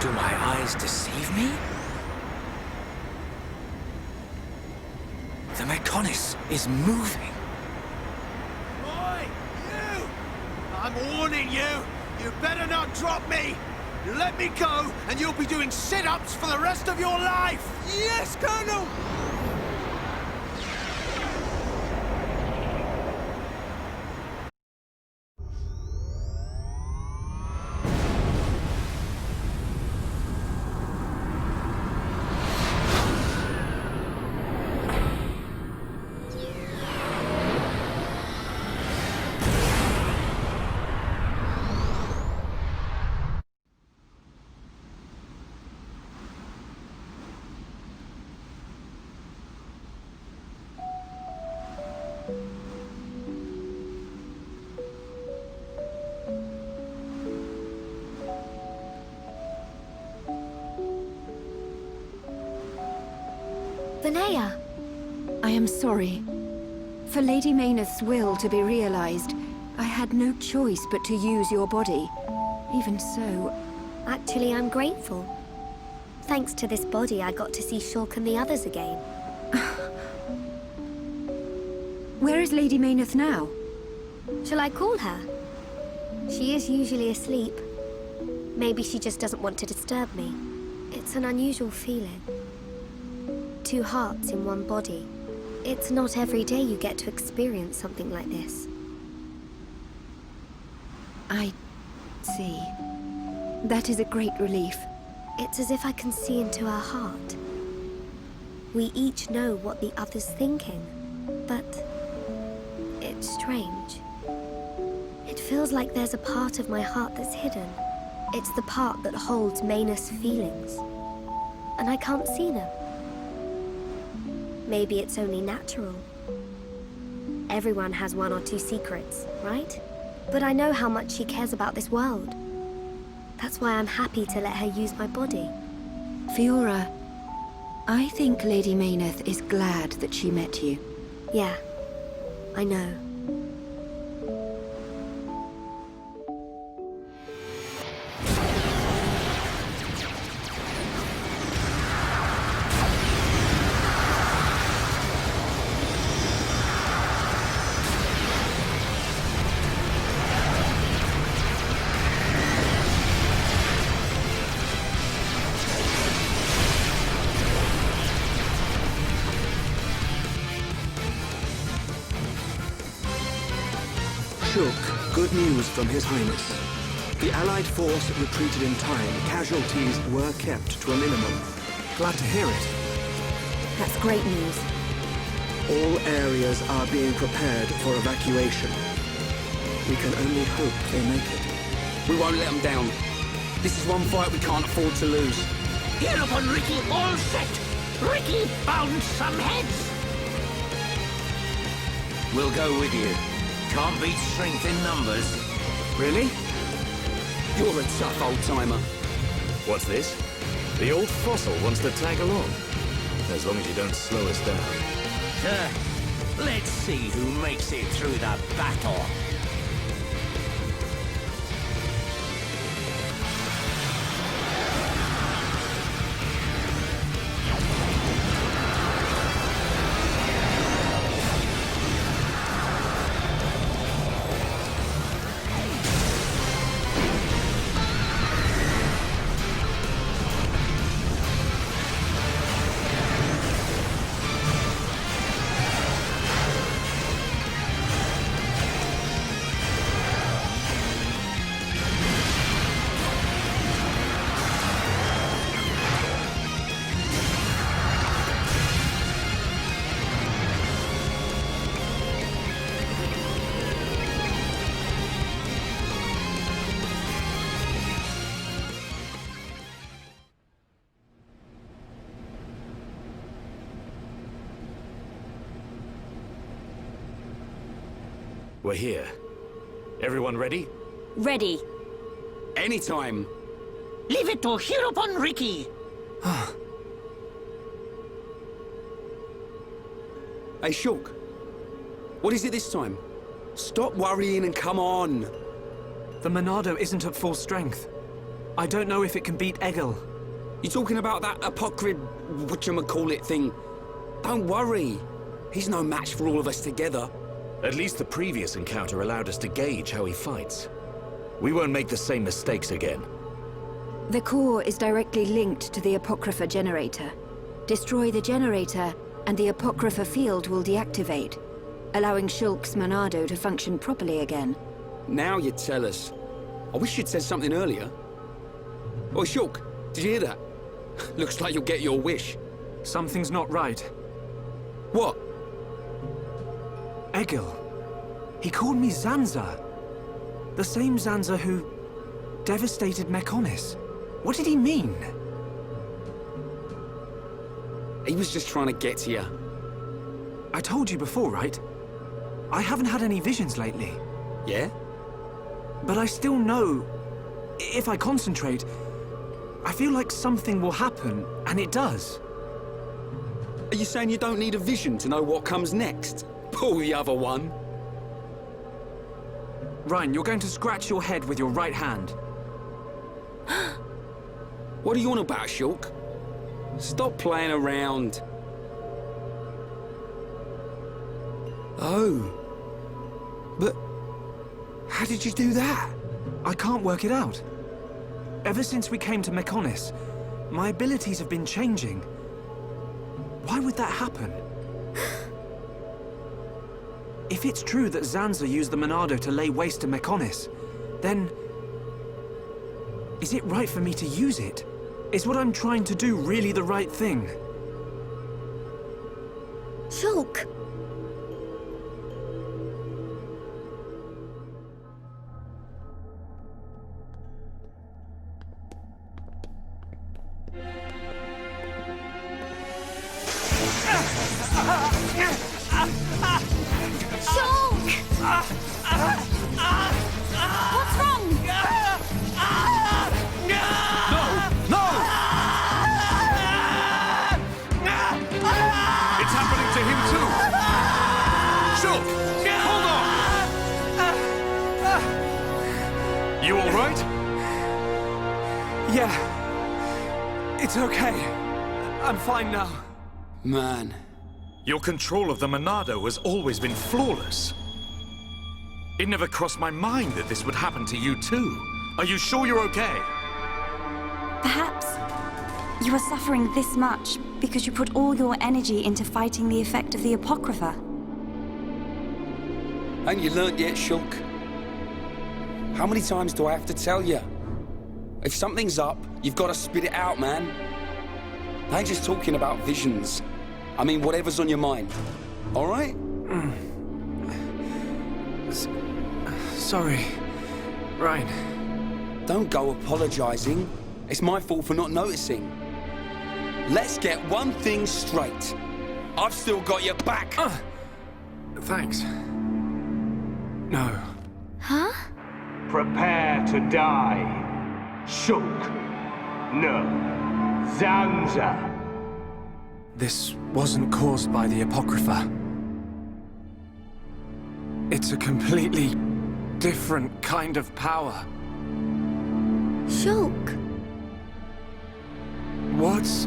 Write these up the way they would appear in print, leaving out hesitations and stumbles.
Do my eyes deceive me? The Mechon is moving. Oi, you! I'm warning you! You better not drop me! You let me go, and you'll be doing sit-ups for the rest of your life! Yes, Colonel! Linnea! I am sorry. For Lady Menace's will to be realized, I had no choice but to use your body. Even so... Actually, I'm grateful. Thanks to this body, I got to see Shulk and the others again. Where is Lady Menace now? Shall I call her? She is usually asleep. Maybe she just doesn't want to disturb me. It's an unusual feeling. 2 hearts in one body. It's not every day you get to experience something like this. I see. That is a great relief. It's as if I can see into her heart. We each know what the other's thinking, but it's strange. It feels like there's a part of my heart that's hidden. It's the part that holds Menace's feelings, and I can't see them. Maybe it's only natural. Everyone has 1 or 2 secrets, right? But I know how much she cares about this world. That's why I'm happy to let her use my body. Fiora, I think Lady Menace is glad that she met you. Yeah, I know. Shulk, good news from His Highness. The Allied force retreated in time. Casualties were kept to a minimum. Glad to hear it. That's great news. All areas are being prepared for evacuation. We can only hope they make it. We won't let them down. This is one fight we can't afford to lose. Here upon Ricky, all set! Ricky, bound some heads! We'll go with you. Can't beat strength in numbers. Really? You're a tough old-timer. What's this? The old fossil wants to tag along. As long as you don't slow us down. Let's see who makes it through the battle. We're here. Everyone ready? Ready. Anytime. Leave it to here upon Ricky. Hey, Shulk. What is it this time? Stop worrying and come on. The Monado isn't at full strength. I don't know if it can beat Egil. You talking about that apocryph, whatchamacallit thing? Don't worry. He's no match for all of us together. At least the previous encounter allowed us to gauge how he fights. We won't make the same mistakes again. The core is directly linked to the Apocrypha generator. Destroy the generator, and the Apocrypha field will deactivate, allowing Shulk's Monado to function properly again. Now you tell us. I wish you'd said something earlier. Oi, Shulk, did you hear that? Looks like you'll get your wish. Something's not right. What? Egil. He called me Zanza. The same Zanza who devastated Mechonis. What did he mean? He was just trying to get to you. I told you before, right? I haven't had any visions lately. Yeah? But I still know, if I concentrate, I feel like something will happen, and it does. Are you saying you don't need a vision to know what comes next? Pull the other one. Ryan, you're going to scratch your head with your right hand. What are you on about, Shulk? Stop playing around. Oh. But how did you do that? I can't work it out. Ever since we came to Mechonis, my abilities have been changing. Why would that happen? If it's true that Zanza used the Monado to lay waste to Mechonis, then is it right for me to use it? Is what I'm trying to do really the right thing? Shulk! What's wrong? It's happening to him too! Shulk! Hold on! You all right? Yeah. It's okay. I'm fine now. Man. Your control of the Monado has always been flawless. It never crossed my mind that this would happen to you too. Are you sure you're okay? Perhaps you are suffering this much because you put all your energy into fighting the effect of the Apocrypha. Ain't you learnt yet, Shulk? How many times do I have to tell you? If something's up, you've got to spit it out, man. I ain't just talking about visions. I mean, whatever's on your mind. All right? Sorry, Ryan. Don't go apologizing. It's my fault for not noticing. Let's get one thing straight. I've still got your back. Thanks. No. Huh? Prepare to die. Shulk. No. Zanza. This wasn't caused by the Apocrypha. It's a completely different kind of power. Shulk! What's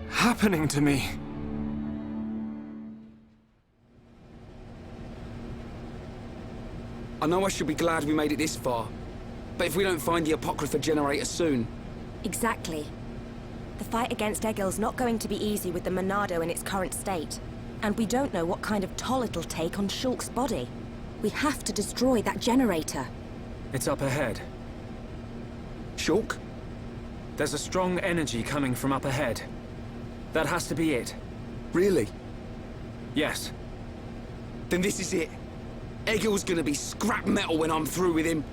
happening to me? I know I should be glad we made it this far, but if we don't find the Apocrypha generator soon... Exactly. The fight against Egil's not going to be easy with the Monado in its current state. And we don't know what kind of toll it'll take on Shulk's body. We have to destroy that generator. It's up ahead. Shulk? There's a strong energy coming from up ahead. That has to be it. Really? Yes. Then this is it. Egil's gonna be scrap metal when I'm through with him.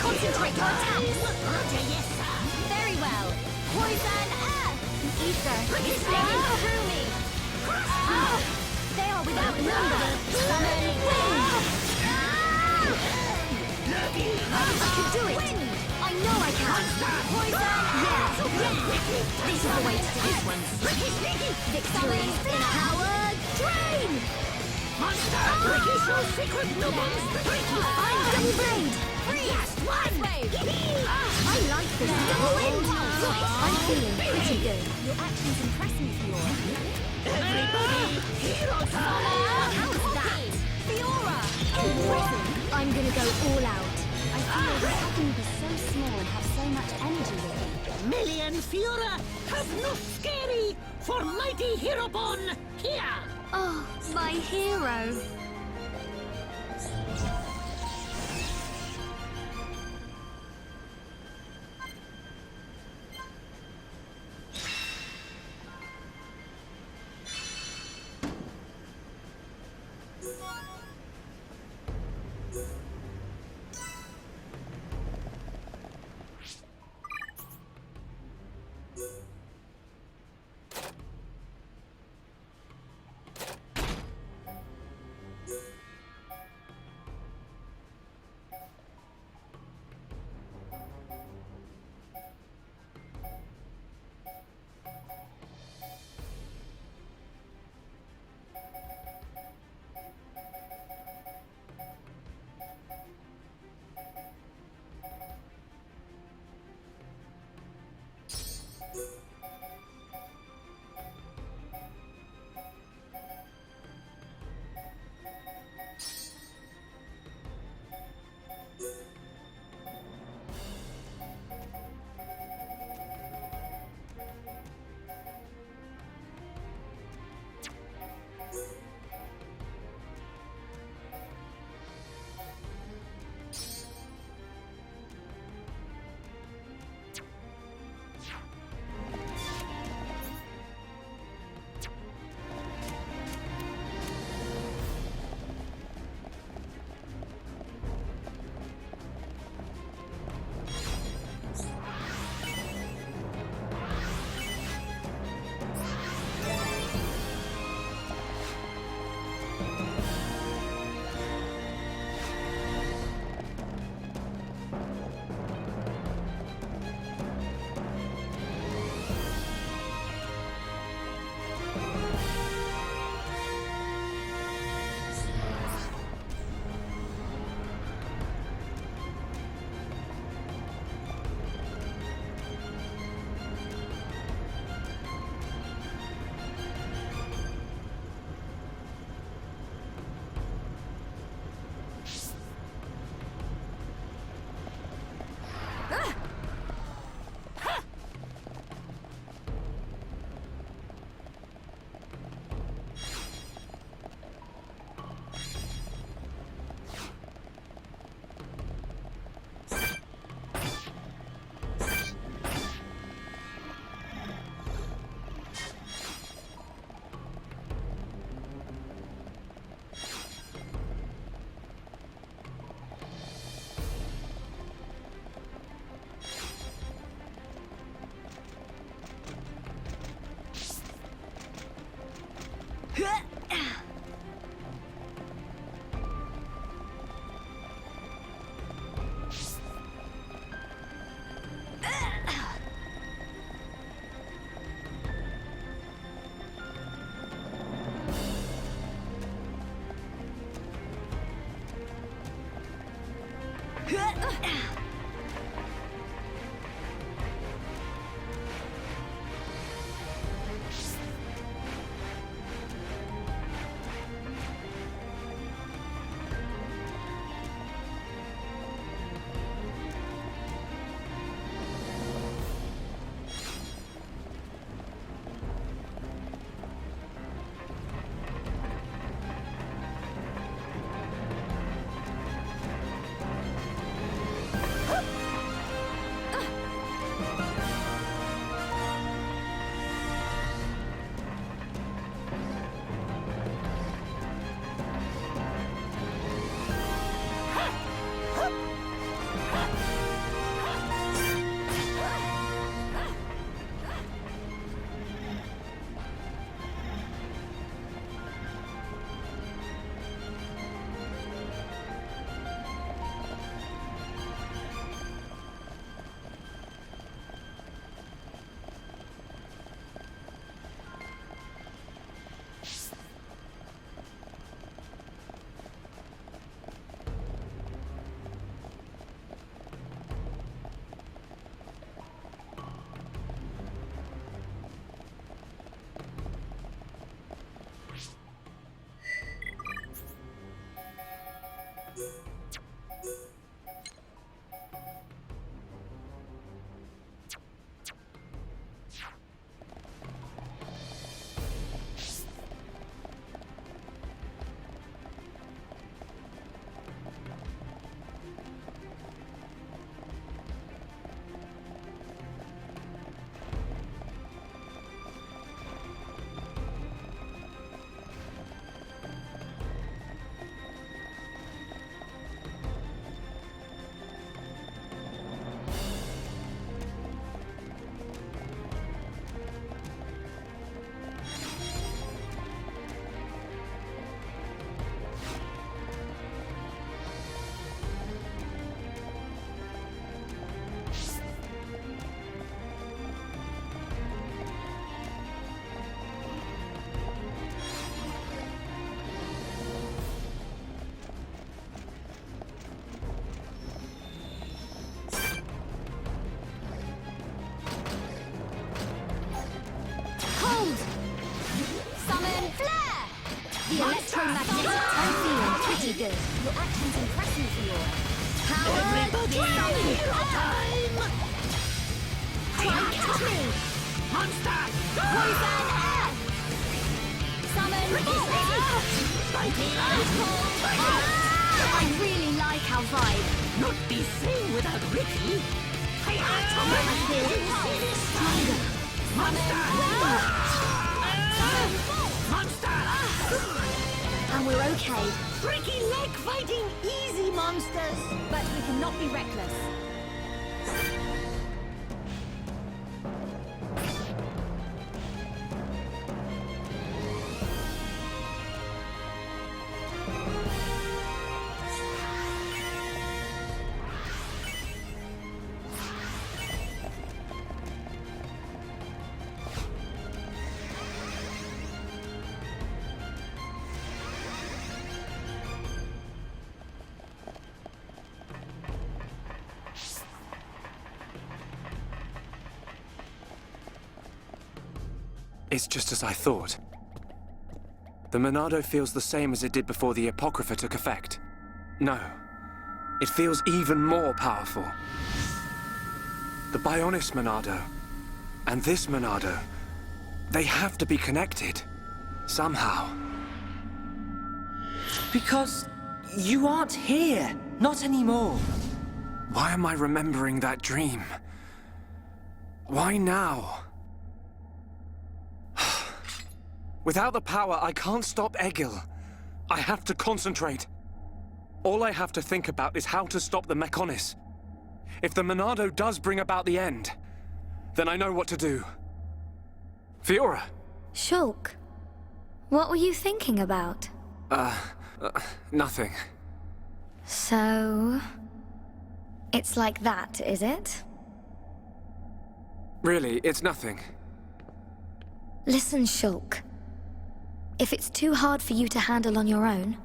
Concentrate your attacks! Roger, yes, sir! Very well! Poison earth! Ether! Through me! They are without number! Summon wind! I can do it! I know I can! Poison earth! This is the way to do this one! Victory in a power drain! Monster! Ricky shows secret nobles! I'm double blade! Yes, one wave! I like this. Double wind! I'm feeling pretty good. Your actions impress me, Fiora. Everybody! Heroes! How's that? Fiora! Impressive! I'm gonna go all out. I feel that I can be so small and have so much energy with me. Million Fiora have no scary for mighty hero born here! Oh, my hero! cold! Summon flare! The electromagnetic I'm feeling pretty good. Your actions impress me, Fiora. Power Everybody, summon hero time! Try catch me! Monster! Poison air! Summon fire! Mighty I really like our vibe. Not be seen without Ricky! I feel stronger. Monster! Monster! And we're okay. Tricky leg fighting easy, monsters! But we cannot be reckless. It's just as I thought. The Monado feels the same as it did before the Apocrypha took effect. No, it feels even more powerful. The Bionis Monado and this Monado, they have to be connected. Somehow. Because you aren't here. Not anymore. Why am I remembering that dream? Why now? Without the power, I can't stop Egil. I have to concentrate. All I have to think about is how to stop the Mechonis. If the Monado does bring about the end, then I know what to do. Fiora! Shulk, what were you thinking about? Nothing. So... it's like that, is it? Really, it's nothing. Listen, Shulk. If it's too hard for you to handle on your own,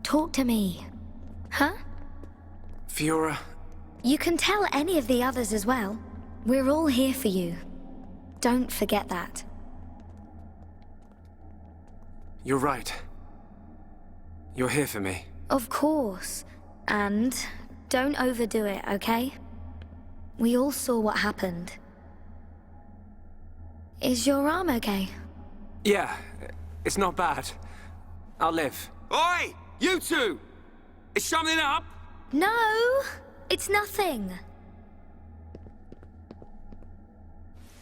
talk to me. Huh? Fiora... You can tell any of the others as well. We're all here for you. Don't forget that. You're right. You're here for me. Of course. And don't overdo it, okay? We all saw what happened. Is your arm okay? Yeah, it's not bad. I'll live. Oi! You two! Is something up? No! It's nothing.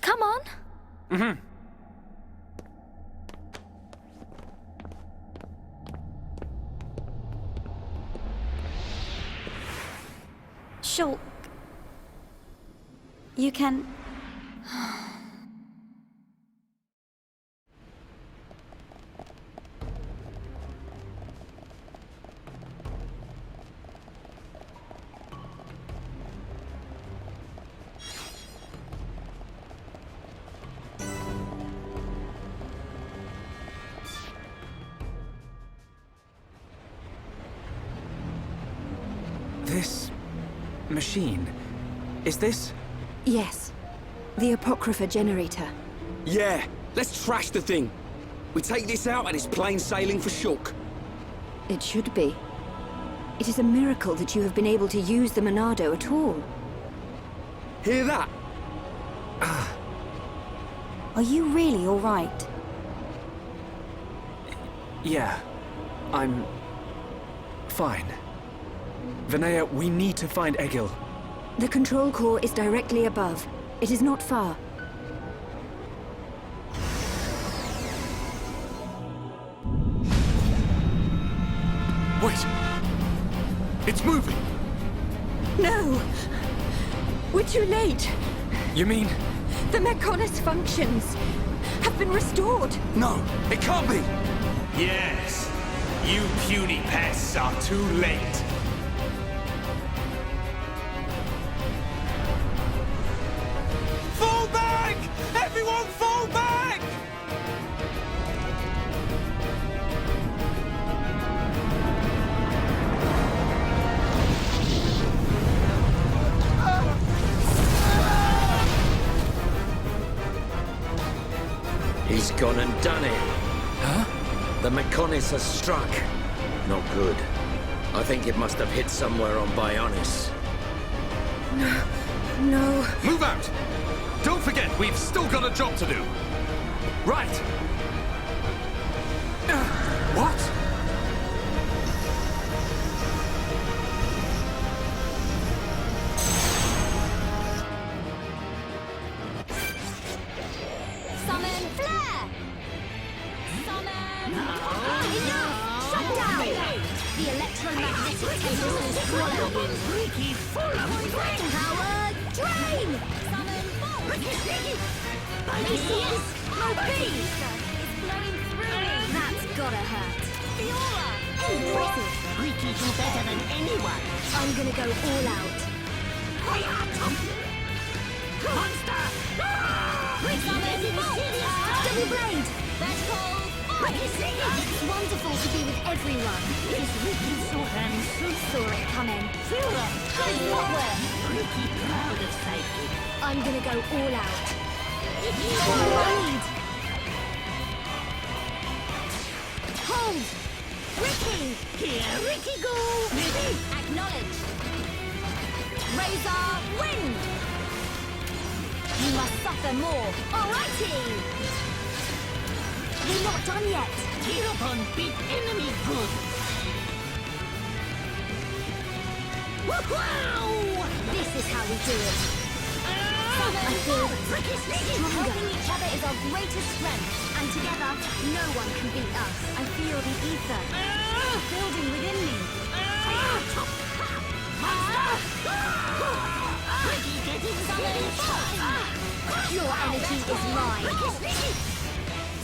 Come on. Mm-hmm. Shulk. You can... This... machine... is this... Yes. The Apocrypha generator. Yeah, let's trash the thing. We take this out and it's plain sailing for Shulk. It should be. It is a miracle that you have been able to use the Monado at all. Hear that? Are you really all right? Yeah. I'm... fine. Vinaya, we need to find Egil. The control core is directly above. It is not far. Wait! It's moving! No! We're too late! You mean... The Mechonis functions have been restored! No, it can't be! Yes, you puny pests are too late. Fall back! Everyone fall back! He's gone and done it. Huh? The menace has struck. Not good. I think it must have hit somewhere on Bionis. No. Move out! Don't forget, we've still got a job to do. Right! What? Summon flare! Summon... Enough! Shut down! The electromagnetic tendrils will swallow you. Freaky full of strength! Power drain! Summon bolt! Macy's! No bees! It's blowing through me! That's gotta hurt. Fiora! Impressive! Freaky do better than anyone! I'm gonna go all out. Monster! Summon bolt! Double blade! Vertical! It's wonderful to be with everyone. Is Ricky so handsome? Saw it coming. Fiora! Good footwork! Ricky proud of psychic. I'm gonna go all out. Blade! Hold! Ricky! Here Ricky go! Acknowledge! Razor wind! You must suffer more. Alrighty! We're not done yet. Hereupon beat enemy good. Wow! This is how we do it. I feel that helping each other is our greatest strength, and together, no one can beat us. I feel the ether building within me. Ricky getting summoned. Your energy is mine.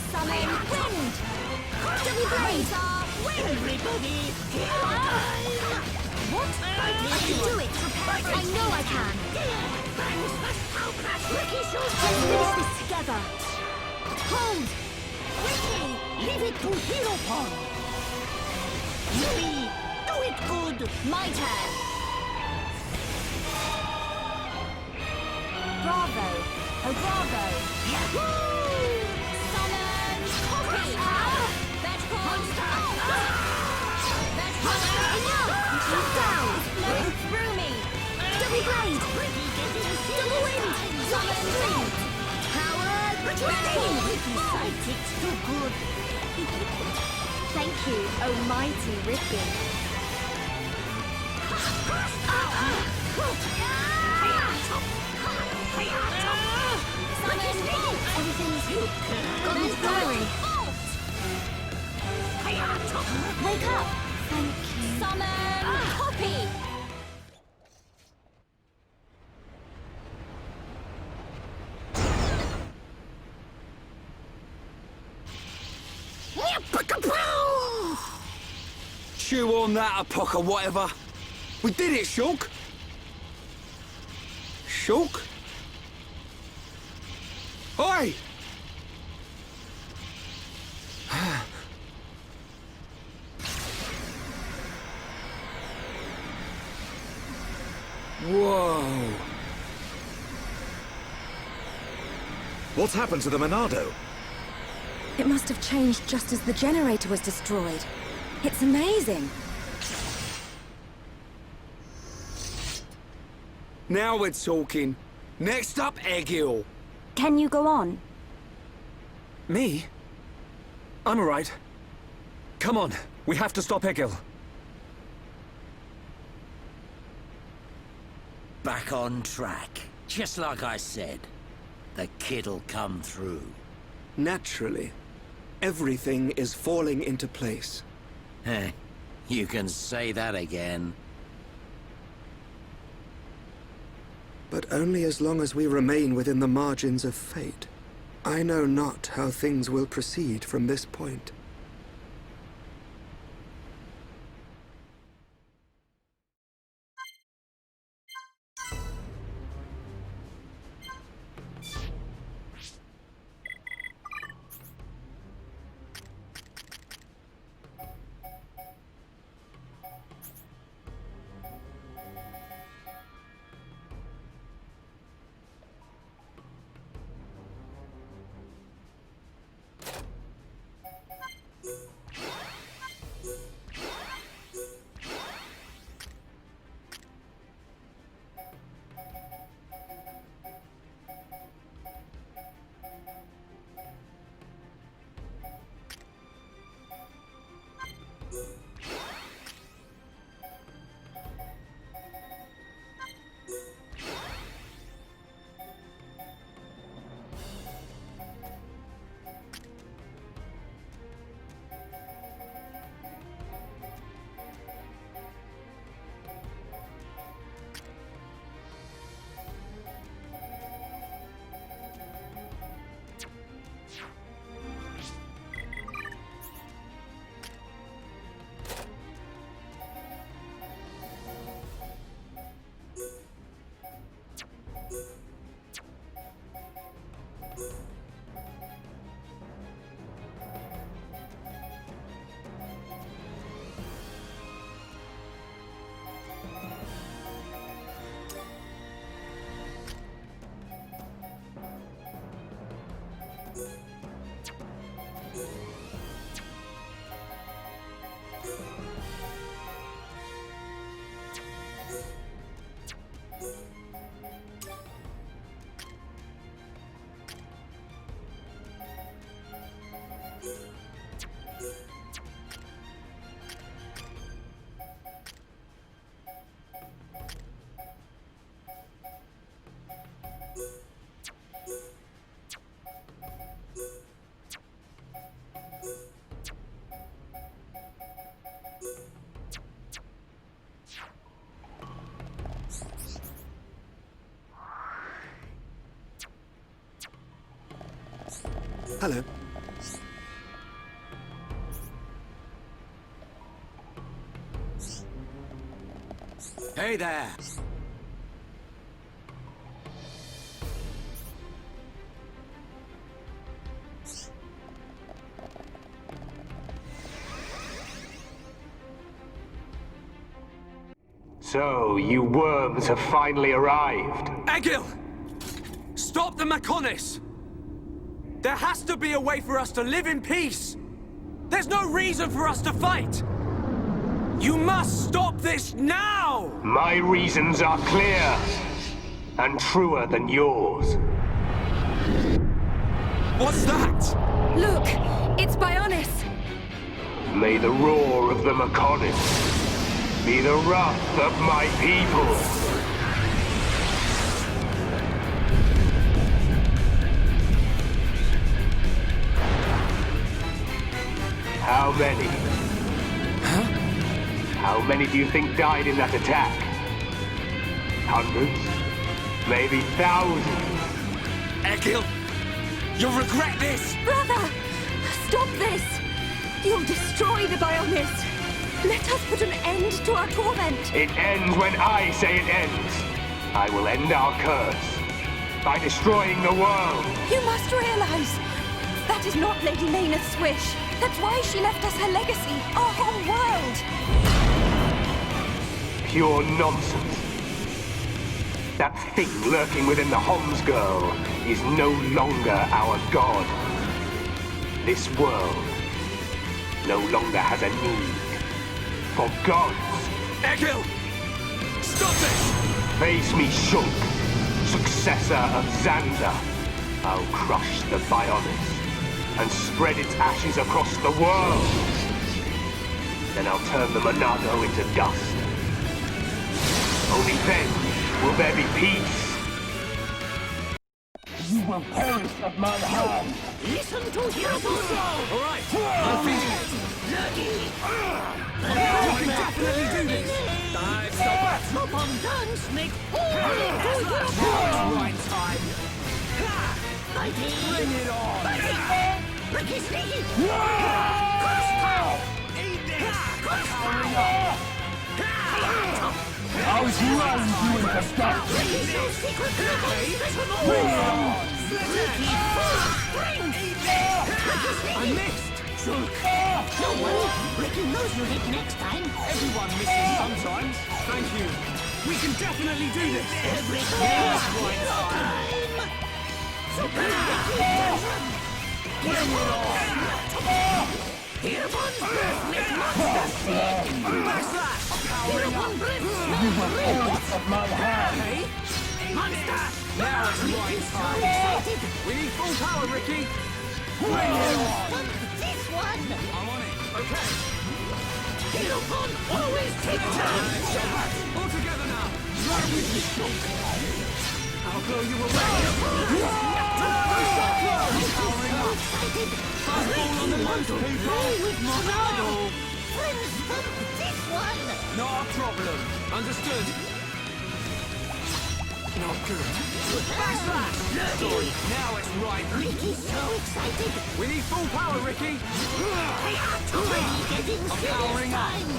Summon wind. Double blade. Everybody, hero time! What? I can do it. I know I can. Ricky shows Let's finish this together. Hold. Ricky, leave it to Hero Pond. Yubi, do it good. My turn. Bravo. Oh, bravo. Yahoo! Summon copy. Vertical. Vertical. Enough. Keep down. Blowing through me. Double blade. Ricky getting Double wind. Summon wind. Power drain. Ricky sidekicks too good. Thank you, almighty Ricky. Summon bolt. Everything's gone into glory. Wake up. Thank you. Summon copy. Chew on that, Apoc or whatever. We did it, Shulk. Shulk? Oi! Whoa. What's happened to the Monado? It must have changed just as the generator was destroyed. It's amazing. Now we're talking. Next up, Egil. Can you go on? Me? I'm alright. Come on, we have to stop Egil. Back on track. Just like I said. The kid'll come through. Naturally. Everything is falling into place. Heh. You can say that again. But only as long as we remain within the margins of fate. I know not how things will proceed from this point. Hello. Hey there! So, you worms have finally arrived. Egil! Stop the Mechonis! There has to be a way for us to live in peace! There's no reason for us to fight! You must stop this now! My reasons are clear, and truer than yours. What's that? Look! It's Bionis! May the roar of the Mechonis be the wrath of my people! How many? Huh? How many do you think died in that attack? Hundreds? Maybe thousands? Egil! You'll regret this! Brother! Stop this! You'll destroy the Bionis! Let us put an end to our torment! It ends when I say it ends! I will end our curse by destroying the world! You must realize that is not Lady Menace's wish. That's why she left us her legacy, our whole world! Pure nonsense. That thing lurking within the Homs girl is no longer our god. This world no longer has a need for gods. Egil! Stop this! Face me, Shulk, successor of Xander. I'll crush the Bionis and spread its ashes across the world. Then I'll turn the Monado into dust. Only then will there be peace. You will perish at my hand. Listen to Yamatufa! All right, I'm feeling it. We can definitely do this. Stop on dance, make all to Yamatufa! Right time. Fighting! Bring it on! Fighting! Ricky Sneaky! Cross power! Eat this! Powering up! I was wrong doing the stuff! Ricky's no secret weapon! Special move! Ricky full strength! Ricky Sneaky! I missed! Shulk! Don't worry, Ricky knows you'll hit next time! Everyone misses sometimes. Thank you. We can definitely do this. Everything is hero time! Super Ricky Tantrum! Bring it on! Hereupon breath make monster sick! Backslash! Hereupon breath smell rich! Of my hand. Hey? Monster! Now it's Ricky's right so time. excited! We need full power, Ricky. Bring it on! This one! I'm on it. Okay. Hereupon always take turns! All together now. Right with you, Shulk. I'll blow you away. Fastball on the monster, people. With Monado! Friends from this one! Not a problem. Understood. Not good. Backslash! Dirty! Now it's right. Ricky's so excited! We need full power, Ricky. They are already getting serious time!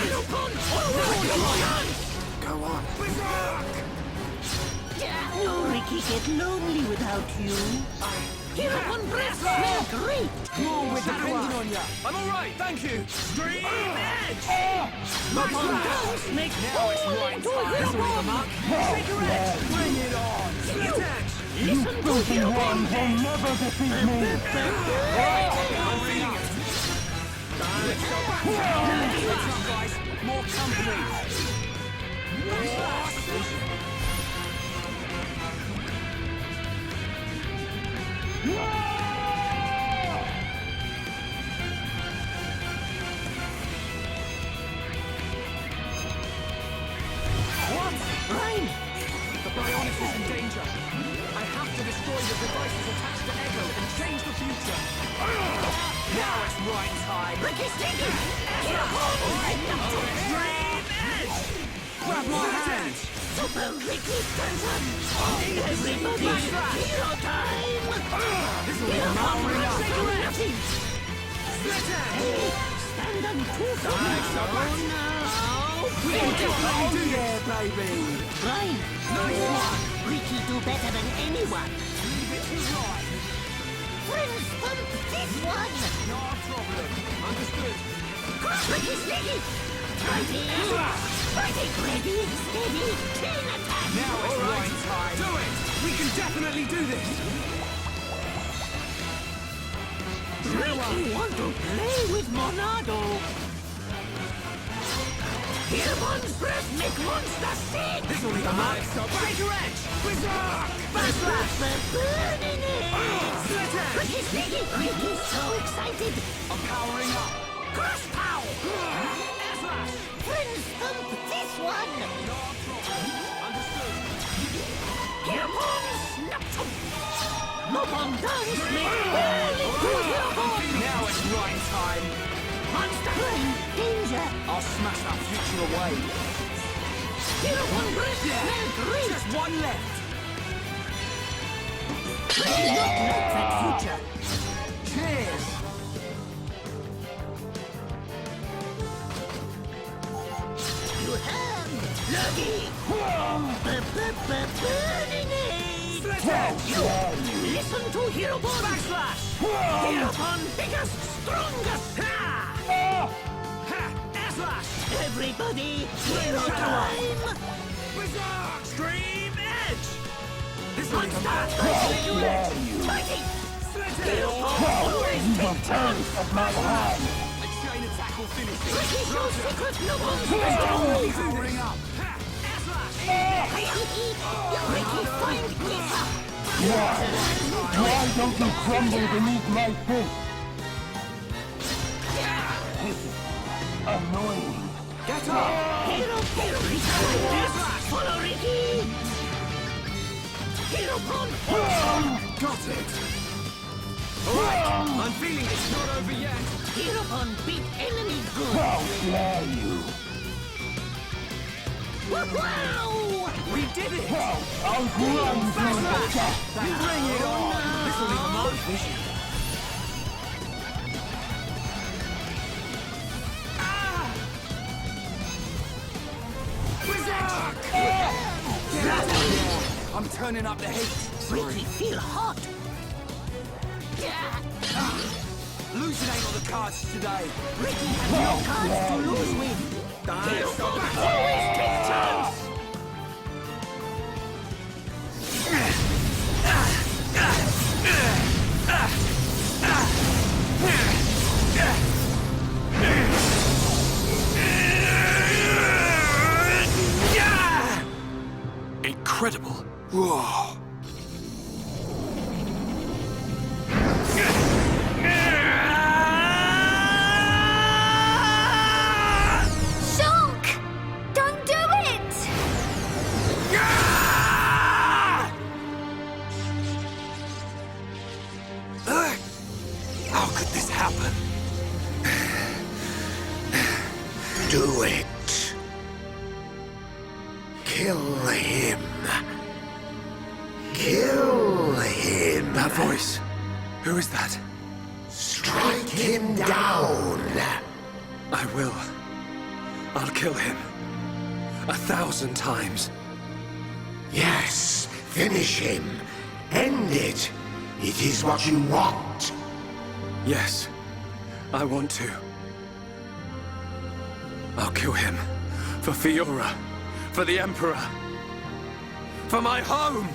Hereupon always take turns! Go on. No, Ricky get lonely without you. Hereupon breath smell great! More with depending on ya. I'm all right, thank you. Stream edge. Muscle dance make Now it's all right into time. This'll leave a Hereupon! mark. Cigarette. Bring it on. Split edge. Listen to Hereupon! Will never defeat me. Right, I'm feeling it. Let's go back. What's up, guys? More company. What? Rhyme! The Bionis is in danger. I have to destroy the devices attached to Echo and change the future. Now it's right time. Ricky Sneaky! Grab my hand. Super Ricky Tantrum! Everybody, hero time! This'll Stand and prove it. baby! Right. Ricky do better than anyone. Friends, pump this one. No problem. Understood. Ricky, Sneaky. Righty. Ready, steady, chain attack. Now it's right time. Do it! We can definitely do this! Ricky want to play with Monado. Here one's breath make monster sick. This'll need a mark. Breaker Edge! Berserk! Backslash the burning it. Split Edge! Ricky, Sneaky. Ricky's so excited. I'm powering up. Cross pow. Air Slash! Friends, thump this one. No problem. Understood. Here comes Snapchat. Mopon dance make all into Hereupon. Now it's right time. Monster brain, danger. I'll smash that future away. Hereupon breath, smell great. Just one left. Please not like that future. Cheers! You have Lucky. Burning it. Split Edge! Listen to Hereupon. Backslash! Hereupon biggest, strongest. Air Slash! Everybody, hero time. Berserk! Scream Edge! This'll need a Monster, mark. fighting. Split Edge! Always take turns. A chain attack will finish it. Ricky shows secret no Powering up. Air Slash! Ricky, find Lisa. Why don't you crumble beneath my feet? Annoying. Get up! Hero, Ricky. Follow Ricky. Hero Pond. Got it! Alright, I'm feeling it's not over yet. Hero Pond beat enemy good. How dare you? Wow! We did it! I'll run through the gap. Bring it on! This'll need a mark vision. I'm turning up the heat. Ricky, feel hot. Losing ain't on the cards today. Ricky has no cards to lose with. Hero Pond always take turns. Incredible. Whoa. Shulk! Don't do it! How could this happen? Do it. Kill him. Kill him. That voice. Who is that? Strike him down. I will. I'll kill him. 1,000 times. Yes, finish him. End it. It is what you want. Yes, I want to. I'll kill him. For Fiora. For the Emperor. For my home!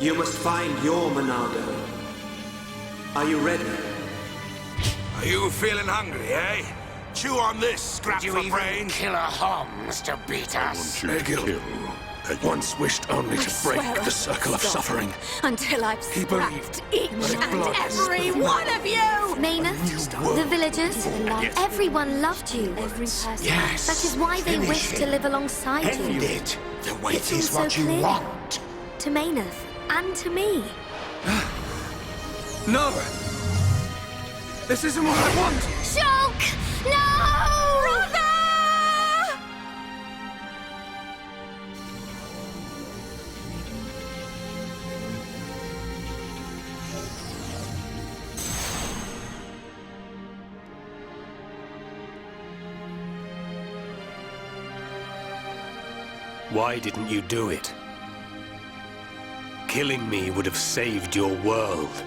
You must find your Monado. Are you ready? Are you feeling hungry, eh? Chew on this, scrap for brains. Kill a Homs to beat us. Egil once wished only to break the circle of suffering. Until I've He believed. scrapped each and blood every one of you! Maynard, the villagers, everyone loved you. Every person. Yes. That is why they finish wish to him. live alongside End you. it. It It's is all what so you clear. want. To Maynard and to me. No! This isn't what I want! Shulk! No! Brother! Why didn't you do it? Killing me would have saved your world.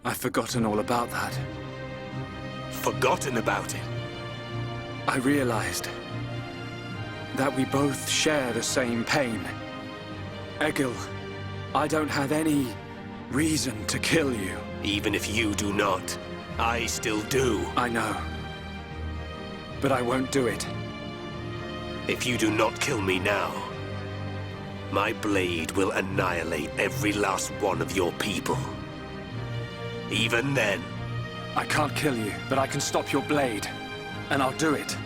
I've forgotten all about that. Forgotten about it? I realized that we both share the same pain. Egil, I don't have any reason to kill you. Even if you do not, I still do. I know. But I won't do it. If you do not kill me now, my blade will annihilate every last one of your people. Even then... I can't kill you, but I can stop your blade. And I'll do it.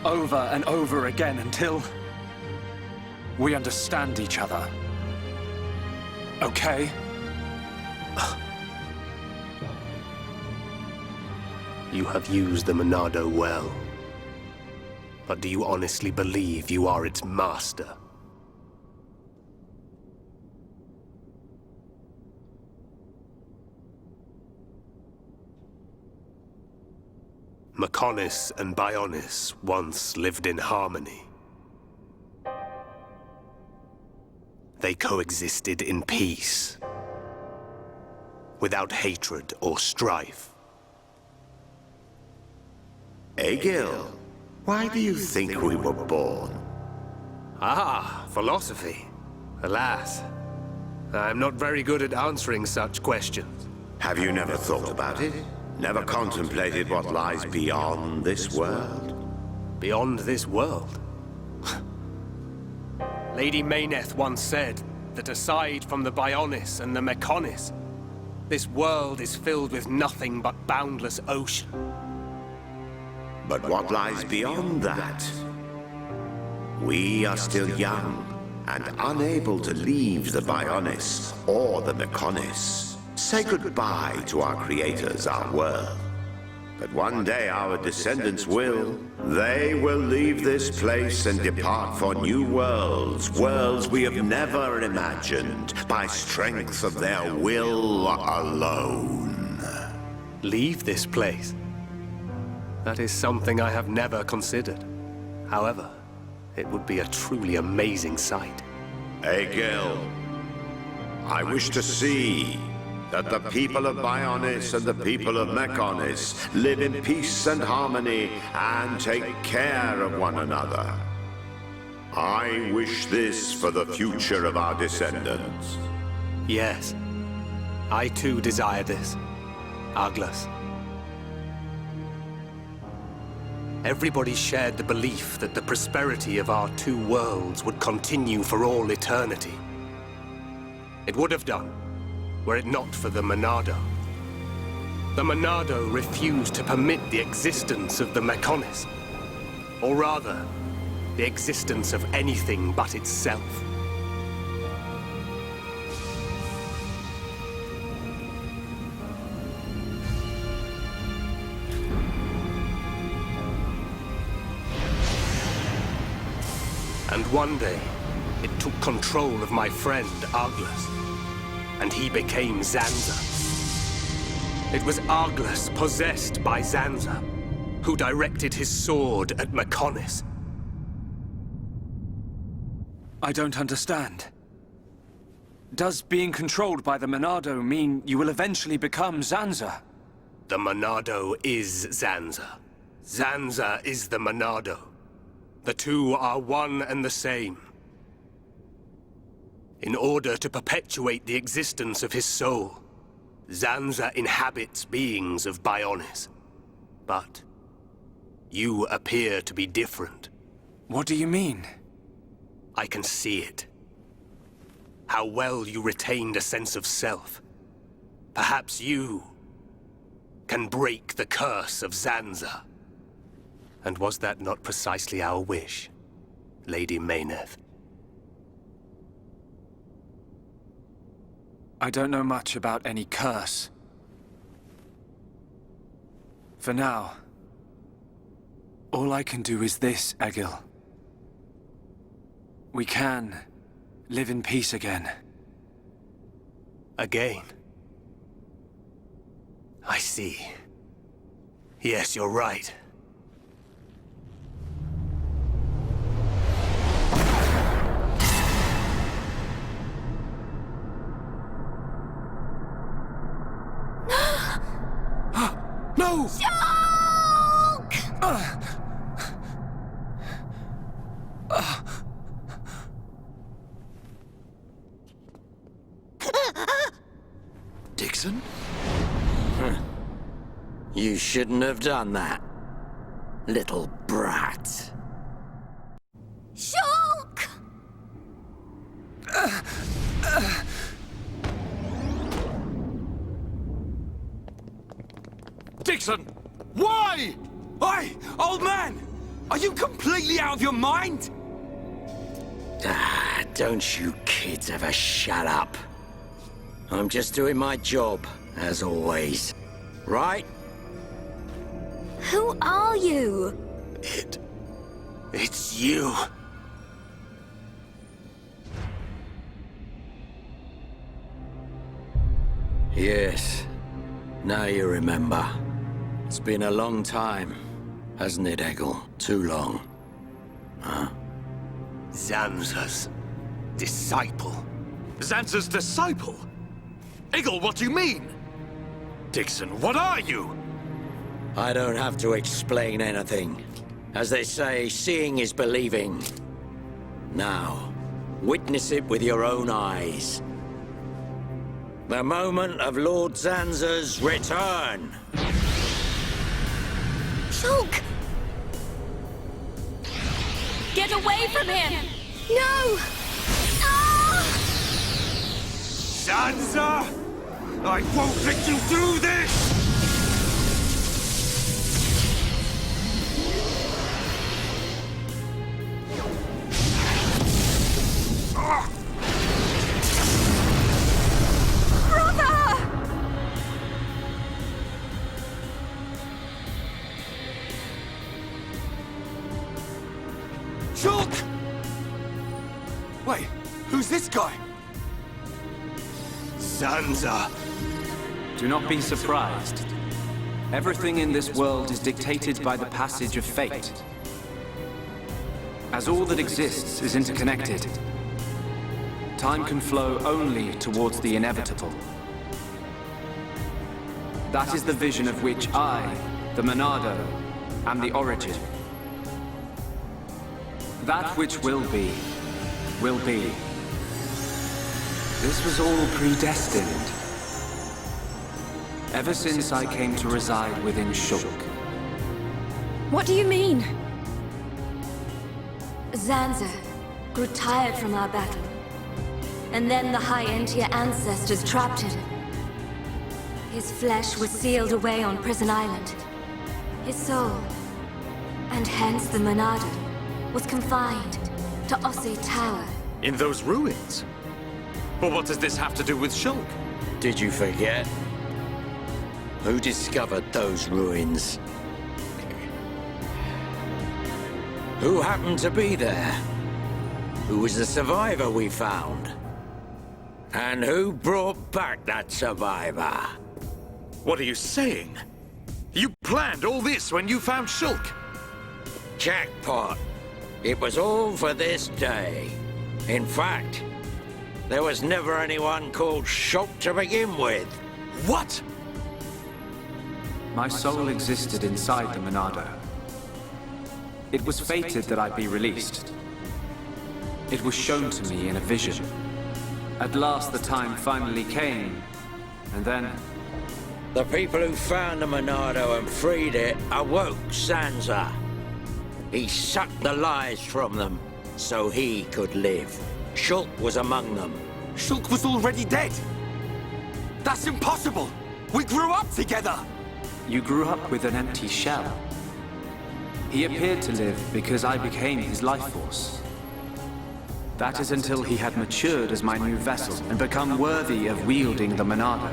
Over and over again until... we understand each other. Okay? You have used the Monado well. But do you honestly believe you are its master? Mechonis and Bionis once lived in harmony. They coexisted in peace, without hatred or strife. Egil, why do you think we were born? Ah, philosophy. Alas, I'm not very good at answering such questions. Have you never thought about it? Never contemplated what lies beyond this world? Beyond this world? Lady Menace once said that aside from the Bionis and the Mechonis, this world is filled with nothing but boundless ocean. But what lies beyond that? We are still young and unable to leave the Bionis or the Mechonis. Say goodbye to our creators, our world. But one day our descendants will. They will leave this place and depart for new worlds, worlds we have never imagined, by strength of their will alone. Leave this place? That is something I have never considered. However, it would be a truly amazing sight. Egil, I wish to see that the people of Bionis and the people of Mechonis live in peace and harmony and take care of one another. I wish this for the future of our descendants. Yes, I too desire this, Arglus. Everybody shared the belief that the prosperity of our two worlds would continue for all eternity. It would have done, were it not for the Monado. The Monado refused to permit the existence of the Mechonis. Or rather, the existence of anything but itself. And one day, it took control of my friend, Arglus. And he became Zanza. It was Arglus, possessed by Zanza, who directed his sword at Mechonis. I don't understand. Does being controlled by the Monado mean you will eventually become Zanza? The Monado is Zanza. Zanza is the Monado. The two are one and the same. In order to perpetuate the existence of his soul, Zanza inhabits beings of Bionis. But you appear to be different. What do you mean? I can see it. How well you retained a sense of self. Perhaps you can break the curse of Zanza. And was that not precisely our wish, Lady Menace? I don't know much about any curse. For now, all I can do is this, Egil. We can live in peace again. Again? I see. Yes, you're right. No! Shulk! Dixon? You shouldn't have done that, little brat. Shulk! Dixon! Why? Oi, old man! Are you completely out of your mind? Don't you kids ever shut up. I'm just doing my job, as always. Right? Who are you? It's you. Yes. Now you remember. It's been a long time, hasn't it, Eggle? Too long. Huh? Zanza's disciple. Zanza's disciple? Eggle, what do you mean? Dixon, what are you? I don't have to explain anything. As they say, seeing is believing. Now, witness it with your own eyes. The moment of Lord Zanza's return. Shulk! Get away from him! No! Ah! Zanza! I won't let you do this! Shulk! Wait, who's this guy? Zanza. Do not be surprised. Everything in this world is dictated by the passage of fate. As all that exists is interconnected, time can flow only towards the inevitable. That is the vision of which I, the Monado, am the origin. That which will be, will be. This was all predestined. Ever since I came to reside within Shulk. What do you mean? Zanza grew tired from our battle. And then the High Entier ancestors trapped him. His flesh was sealed away on Prison Island. His soul, and hence the Monado, was confined to Osse Tower. In those ruins? But what does this have to do with Shulk? Did you forget? Who discovered those ruins? Who happened to be there? Who was the survivor we found? And who brought back that survivor? What are you saying? You planned all this when you found Shulk? Jackpot. It was all for this day. In fact, there was never anyone called Shulk to begin with. What? My soul existed inside the Monado. It was fated that I be released. It was shown to me in a vision. At last the time finally came, and then... The people who found the Monado and freed it awoke Zanza. He sucked the lives from them, so he could live. Shulk was among them. Shulk was already dead! That's impossible! We grew up together! You grew up with an empty shell. He appeared to live because I became his life force. That is until he had matured as my new vessel and become worthy of wielding the Monado,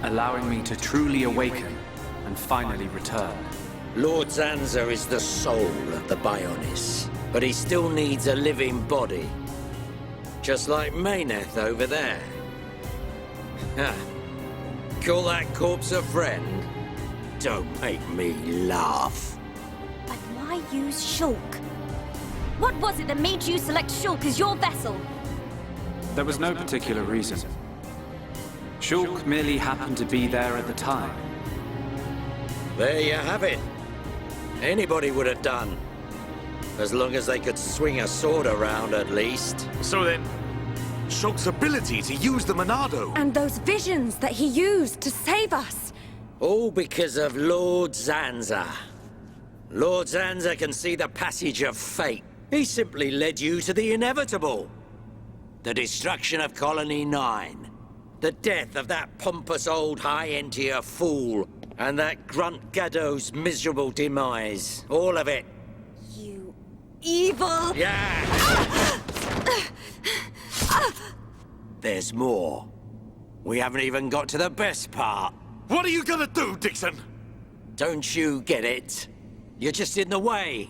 allowing me to truly awaken and finally return. Lord Zanza is the soul of the Bionis, but he still needs a living body. Just like menace over there. Ha! Call that corpse a friend? Don't make me laugh. But why use Shulk? What was it that made you select Shulk as your vessel? There was no particular reason. Shulk merely happened to be there at the time. There you have it. Anybody would have done. As long as they could swing a sword around, at least. So then, Shulk's ability to use the Monado. And those visions that he used to save us. All because of Lord Zanza. Lord Zanza can see the passage of fate. He simply led you to the inevitable. The destruction of Colony 9. The death of that pompous old high-entier fool. And that grunt Gaddo's miserable demise. All of it. You evil... Yeah! There's more. We haven't even got to the best part. What are you gonna do, Dixon? Don't you get it? You're just in the way.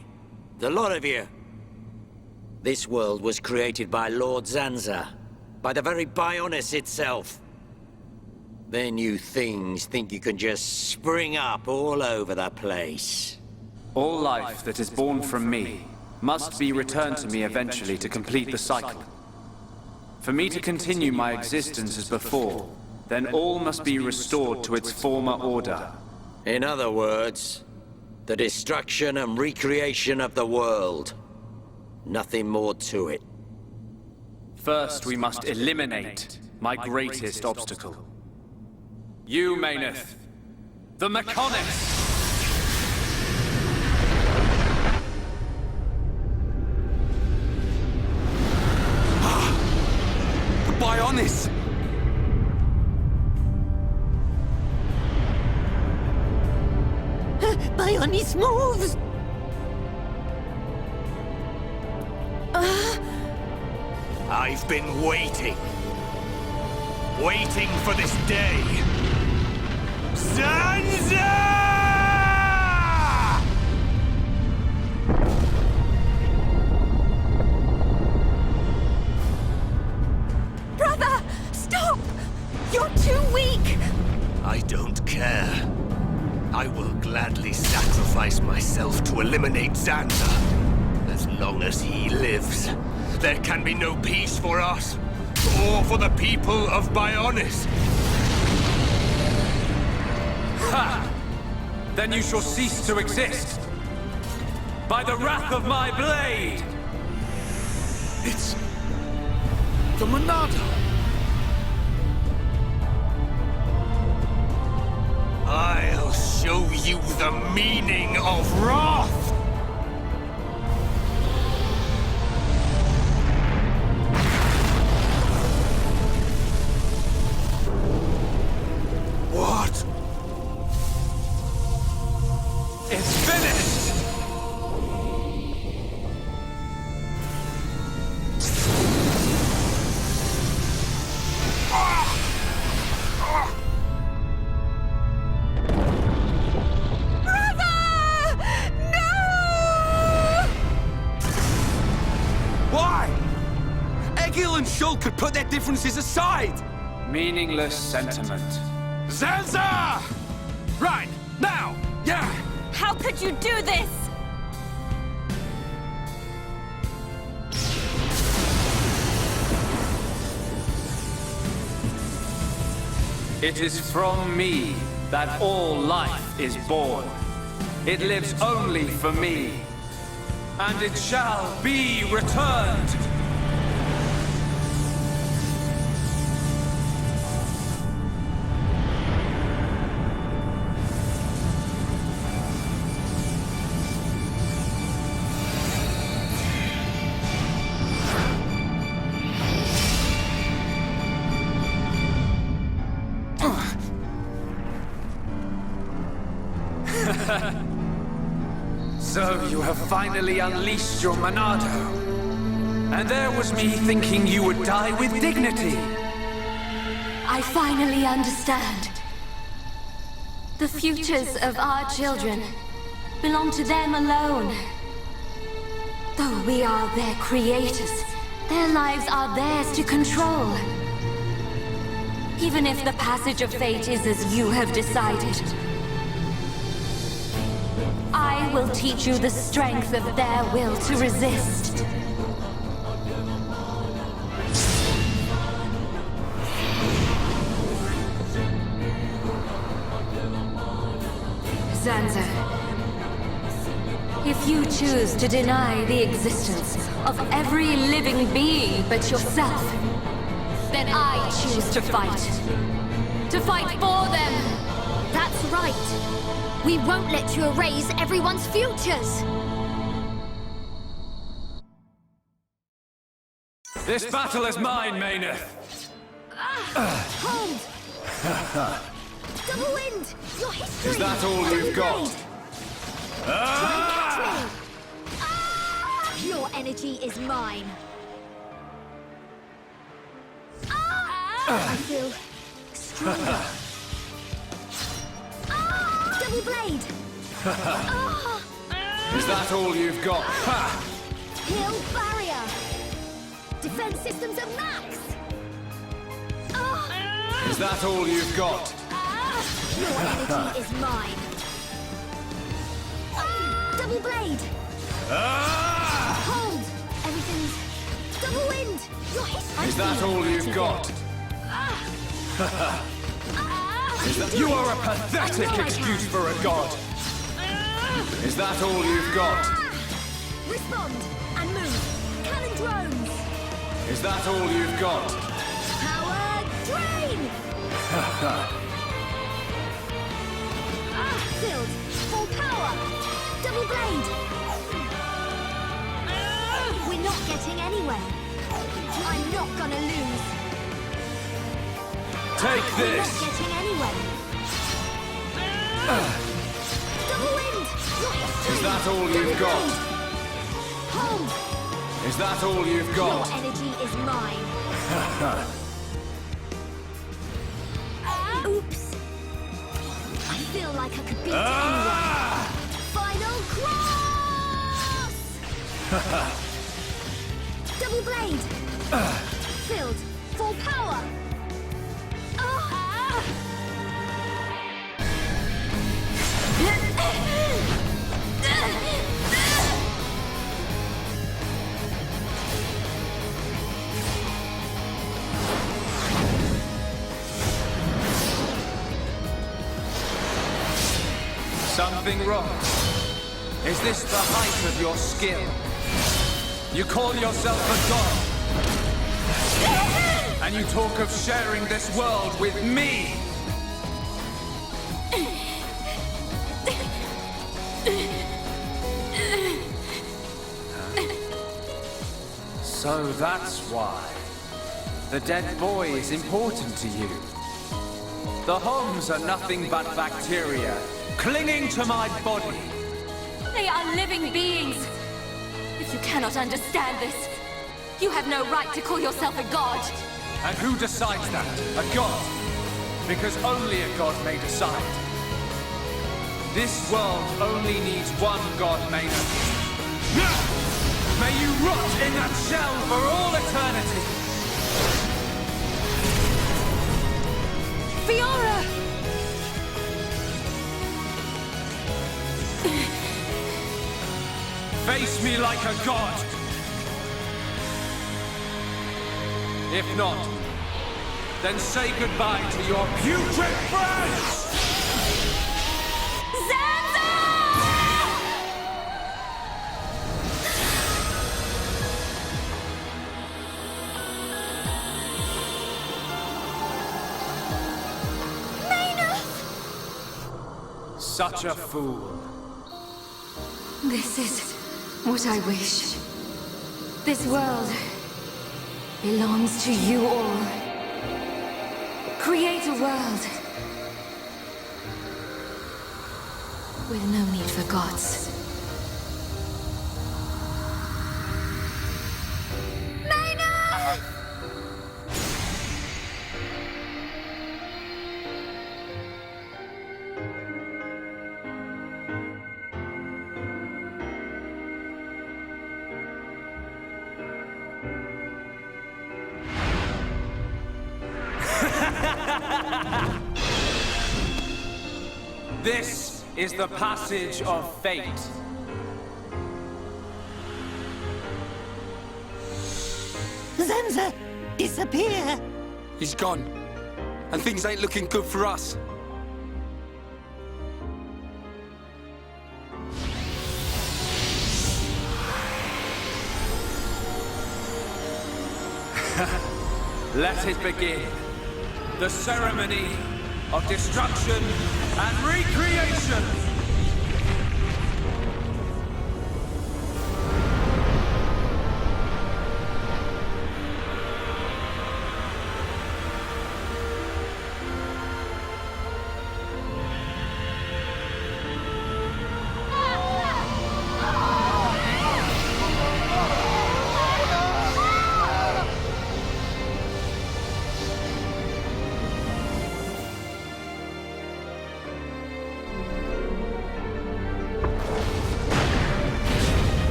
The lot of you. This world was created by Lord Zanza. By the very Bionis itself. Then you things think you can just spring up all over the place. All life that is born from me must be returned to me eventually to complete the cycle. For me to continue my existence as before, then all must be restored to its former order. In other words, the destruction and recreation of the world. Nothing more to it. First, we must eliminate my greatest obstacle. You, Menace, the Mechonis! Bionis! Bionis moves! I've been waiting. Waiting for this day. Zanza! Brother! Stop! You're too weak! I don't care. I will gladly sacrifice myself to eliminate Zanza. As long as he lives, there can be no peace for us, or for the people of Bionis. Ha! Then you shall cease to exist. By the wrath of my blade! It's... the Monado! I'll show you the meaning of wrath! What? It's finished! Why? Egil and Shulk could put their differences aside! Meaningless sentiment. Zanza! Right, now! Yeah! How could you do this? It is from me that all life is born. It lives only for me. And it shall be returned. So you have finally unleashed your Monado. And there was me thinking you would die with dignity. I finally understand. The futures of our children belong to them alone. Though we are their creators, their lives are theirs to control. Even if the passage of fate is as you have decided, I will teach you the strength of their will to resist. If you choose to deny the existence of every living being but yourself, then I choose to fight. To fight for them! That's right. We won't let you erase everyone's futures. This battle is mine, Menace. Hold! Double wind! Your history! Is that all you've got? Try and catch me! Your energy is mine. I feel stronger. Double blade! Is that all you've got? Heal barrier! Defense systems at max! Is that all you've got? Your energy is mine. Double blade! Hold! Everything's... Double wind! Your history! Is that all you've got? Is that... You are a pathetic excuse for a god! Is that all you've got? Respond and move! Cannon drones! Is that all you've got? Power drain! Filled! Full power! Double blade! We're not getting anywhere. I'm not gonna lose. Take We're this! not getting anywhere. Double wind! Your history! Is that all you've got? Hold! Is that all you've got? Your energy is mine. Oops. I feel like I could beat anyone. Final cross! Double blade! Filled. Full power! Something wrong? Is this the height of your skill? You call yourself a god? And you talk of sharing this world with me? So that's why. The dead boy is important to you. The Homs are nothing but bacteria, clinging to my body. They are living beings. If you cannot understand this, you have no right to call yourself a god. And who decides that? A god? Because only a god may decide. This world only needs one god, Menace. May you rot in that shell for all eternity! Fiora! Face me like a god! If not, then say goodbye to your putrid friends! Such a fool. This is what I wish. This world belongs to you all. Create a world with no need for gods. This is the passage of fate. Zanza, disappear! He's gone. And things ain't looking good for us. Let it begin. The ceremony of destruction and recreation.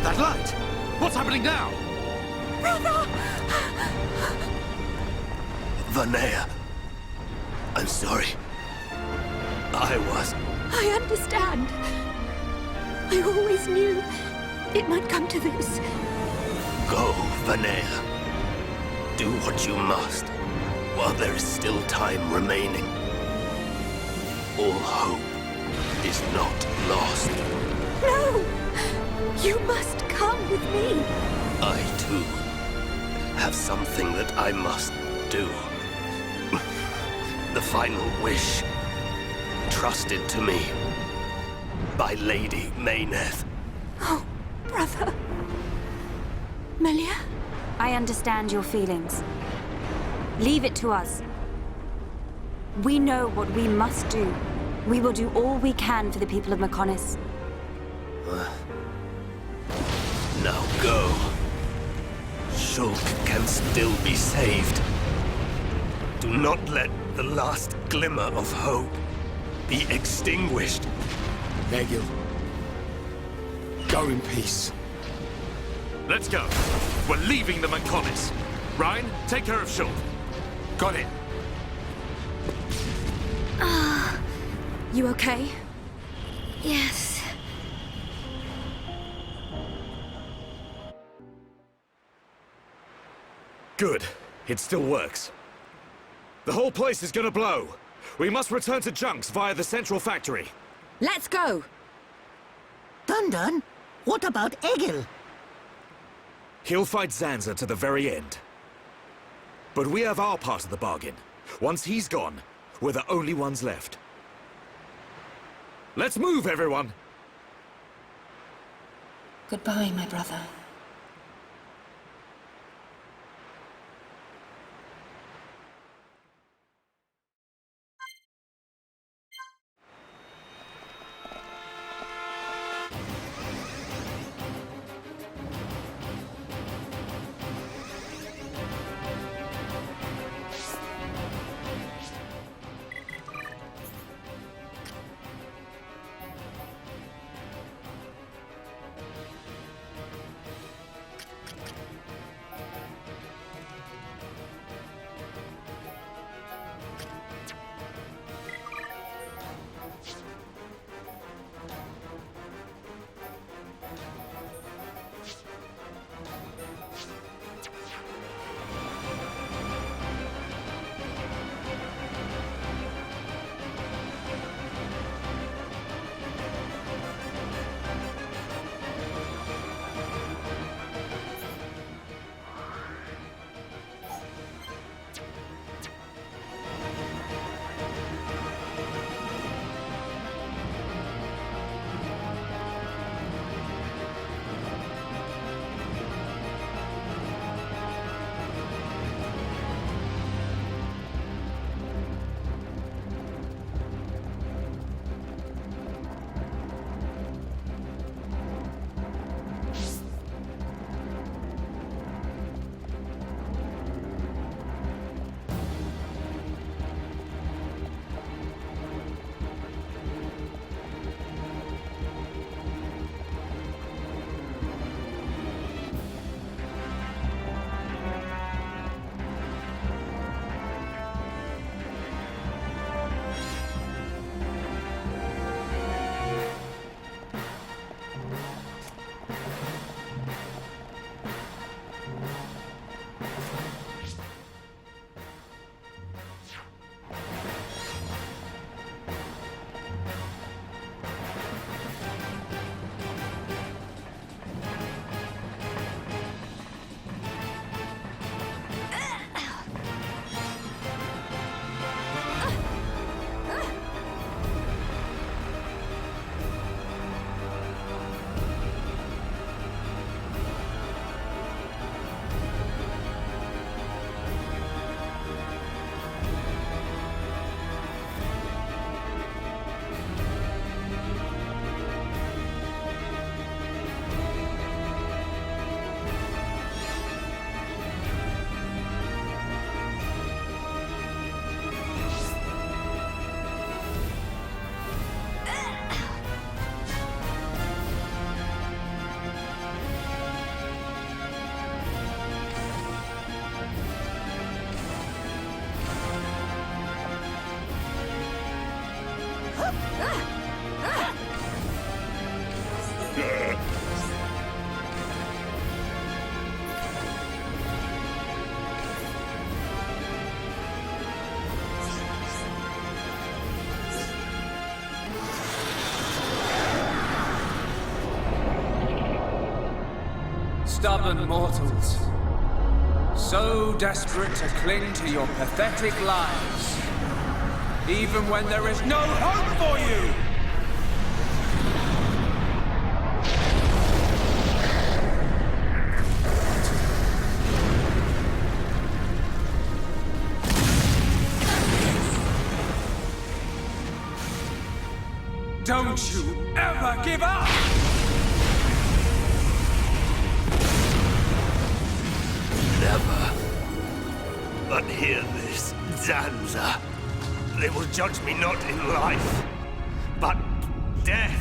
That light! What's happening now? Brother! Vanea, I'm sorry. I understand. I always knew it might come to this. Go, Vanea. Do what you must, while there is still time remaining. All hope is not lost. No! You must come with me. I, too, have something that I must do. The final wish, trusted to me by Lady Menace. Oh, brother. Melia? I understand your feelings. Leave it to us. We know what we must do. We will do all we can for the people of Mechonis. Now go. Shulk can still be saved. Do not let the last glimmer of hope be extinguished. Egil, go in peace. Let's go. We're leaving the Mechonis. Ryan, take care of Shulk. Got it. You okay? Yes. Good. It still works. The whole place is gonna blow. We must return to Junks via the central factory. Let's go! Dun, what about Egil? He'll fight Zanza to the very end. But we have our part of the bargain. Once he's gone, we're the only ones left. Let's move, everyone! Goodbye, my brother. stubborn mortals. So desperate to cling to your pathetic lives, even when there is no hope for you! Don't you ever give up! Never. But hear this, Zanza. They will judge me not in life, but death.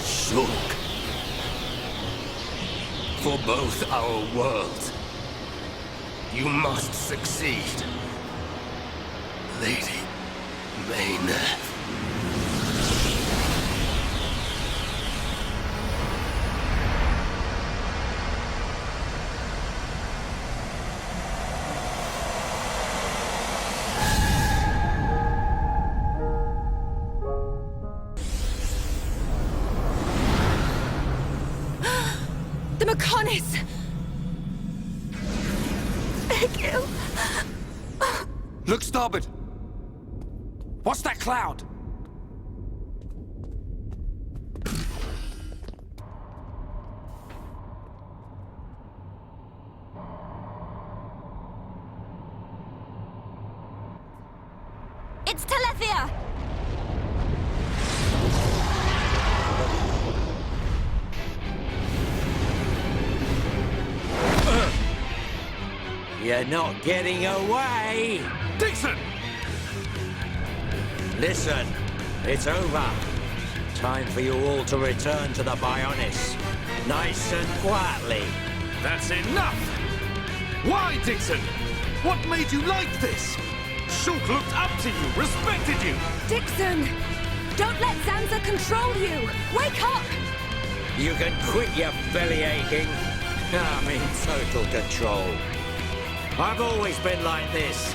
Shulk. For both our worlds, you must succeed. Lady Menace. The Mechonis! Egil! Look starboard! What's that cloud? It's Telethia! You're not getting away! Dixon! Listen, it's over. Time for you all to return to the Bionis. Nice and quietly. That's enough! Why, Dixon? What made you like this? Shulk looked up to you, respected you! Dixon! Don't let Zanza control you! Wake up! You can quit your belly aching. I'm in total control. I've always been like this.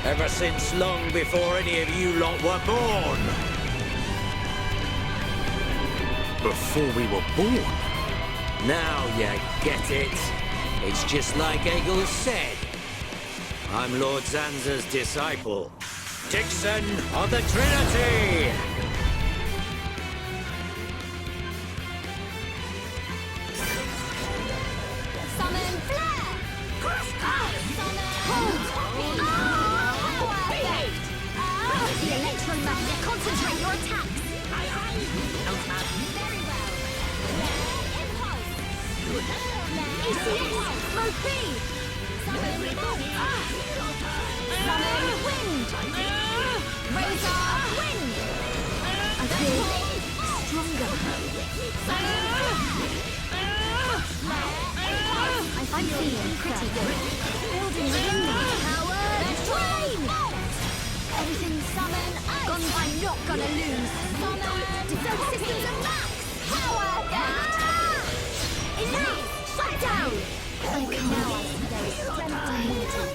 Ever since long before any of you lot were born. Before we were born? Now you get it. It's just like Egil said. I'm Lord Zanza's disciple. Dixon of the Trinity! Summon flare! The electromagnet, concentrate your attacks! Very well. Impulse! ECS! Mode B! Summon wind! Razor wind! I feel stronger. I'm feeling pretty good. Building within me. Power drain! Everything summon ice. I'm not gonna lose. Summon defense systems are max. Power! Enough! Shut down! Now I see there is strength in mortal.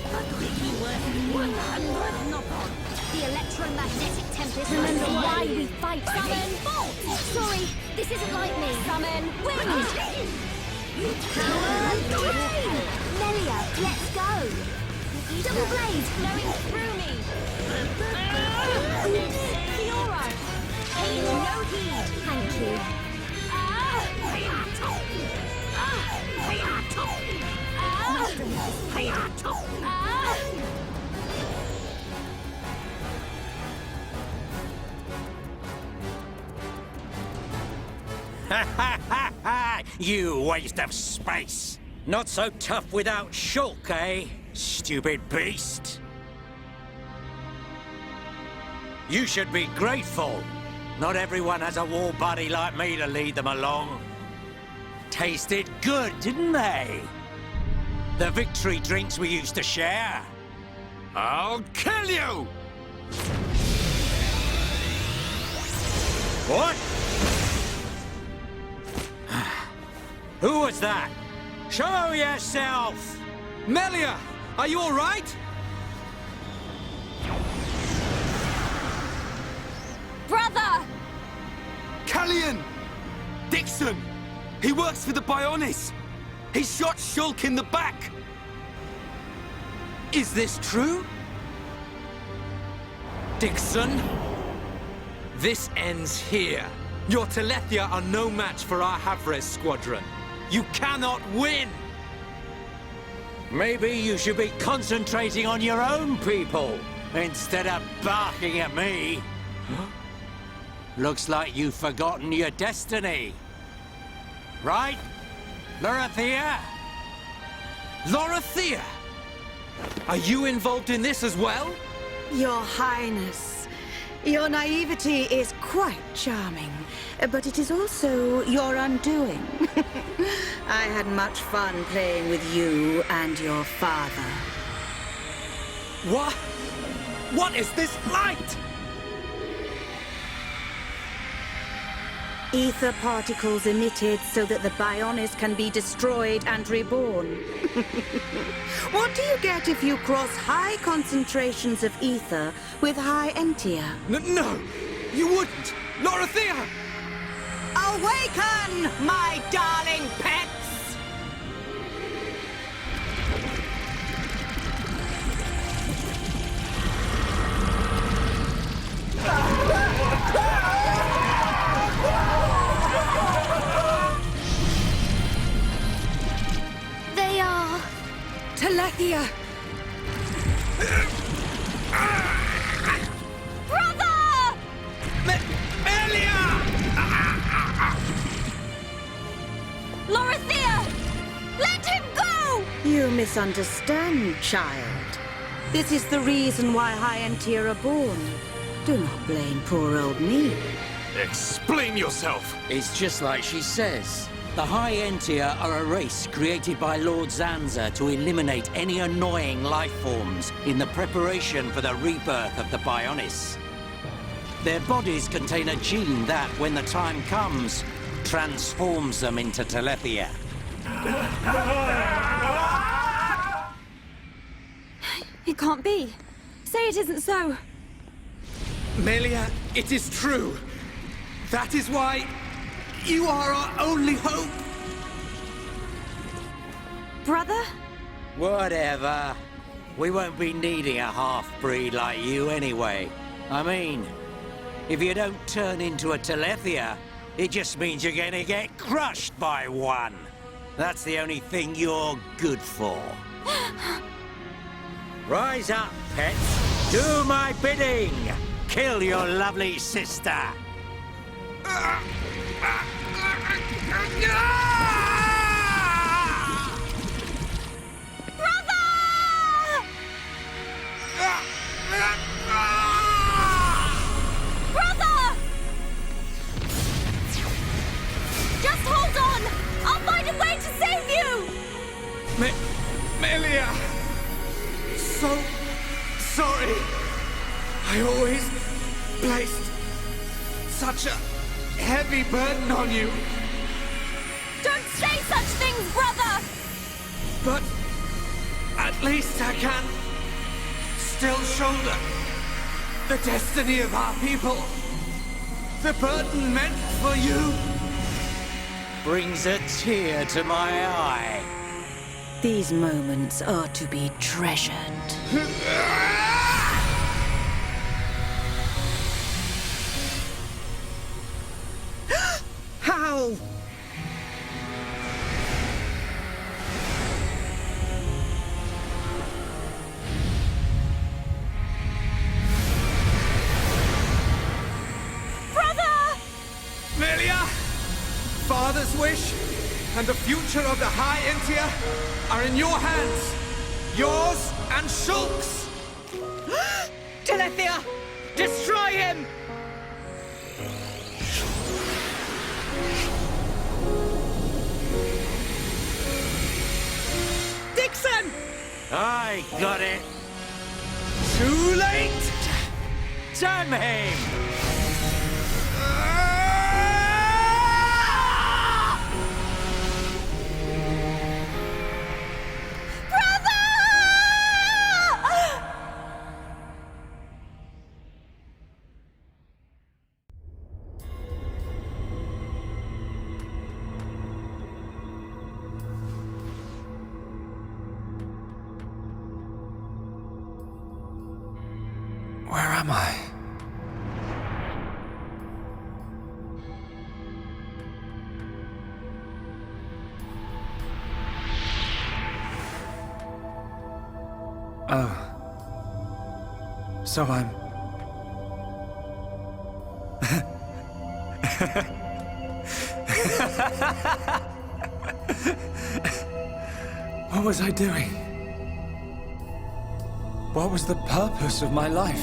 The electromagnetic tempest. Remember why we fight. Summon bolt! Sorry, this isn't like me. Summon wind! Power drain! Melia, let's go! Double blade flowing through me! Fiora! Pay no heed! Thank you. You waste of space! Not so tough without Shulk, eh? Stupid beast! You should be grateful. Not everyone has a war buddy like me to lead them along. Tasted good, didn't they? The victory drinks we used to share. I'll kill you! What? Who was that? Show yourself! Melia, are you all right? Brother! Callian! Dixon! He works for the Bionis! He shot Shulk in the back! Is this true? Dixon? This ends here. Your Telethia are no match for our Havres squadron. You cannot win! Maybe you should be concentrating on your own people instead of barking at me. Looks like you've forgotten your destiny. Right? Lorithia? Lorithia! Are you involved in this as well? Your Highness, your naivety is quite charming, but it is also your undoing. I had much fun playing with you and your father. What? What is this light? Ether particles emitted so that the Bionis can be destroyed and reborn. What do you get if you cross high concentrations of ether with high entia? No! You wouldn't! Lorithia! Awaken, my darling pets! They are... Telethia! Brother! Melia! Lorithia! Let him go! You misunderstand, child. This is the reason why high entia are born. Do not blame poor old me. Explain yourself! It's just like she says. The High Entia are a race created by Lord Zanza to eliminate any annoying life forms in the preparation for the rebirth of the Bionis. Their bodies contain a gene that, when the time comes, transforms them into Telethia. It can't be. Say it isn't so. Melia, it is true. That is why you are our only hope. Brother? Whatever. We won't be needing a half-breed like you anyway. I mean, if you don't turn into a Telethia, it just means you're gonna get crushed by one. That's the only thing you're good for. Rise up, pets. Do my bidding. Kill your lovely sister. Brother! Just hold on! I'll find a way to save you! Melia! So sorry. I always placed such a heavy burden on you. Don't say such things, brother! But at least I can still shoulder the destiny of our people. The burden meant for you brings a tear to my eye. These moments are to be treasured. How? Brother! Melia! Father's wish and the future of the High Entia are in your hands. Yours and Shulk's. Telethia! Destroy Destroy him! Dixon! I got it. Too late! Damn him! Where am I? Oh. So I'm... What was I doing? What was the purpose of my life?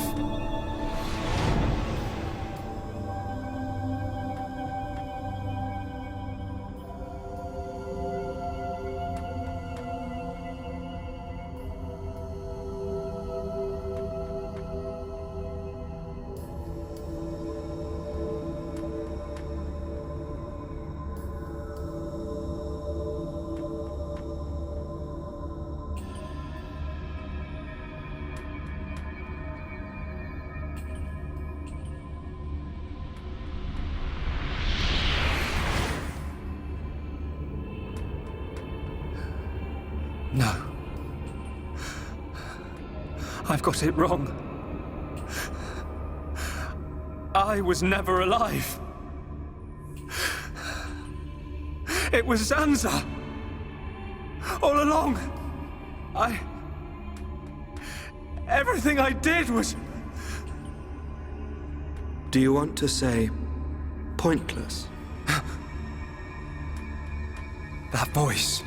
No. I've got it wrong. I was never alive. It was Zanza. All along. Everything I did was... Do you want to say pointless? That voice.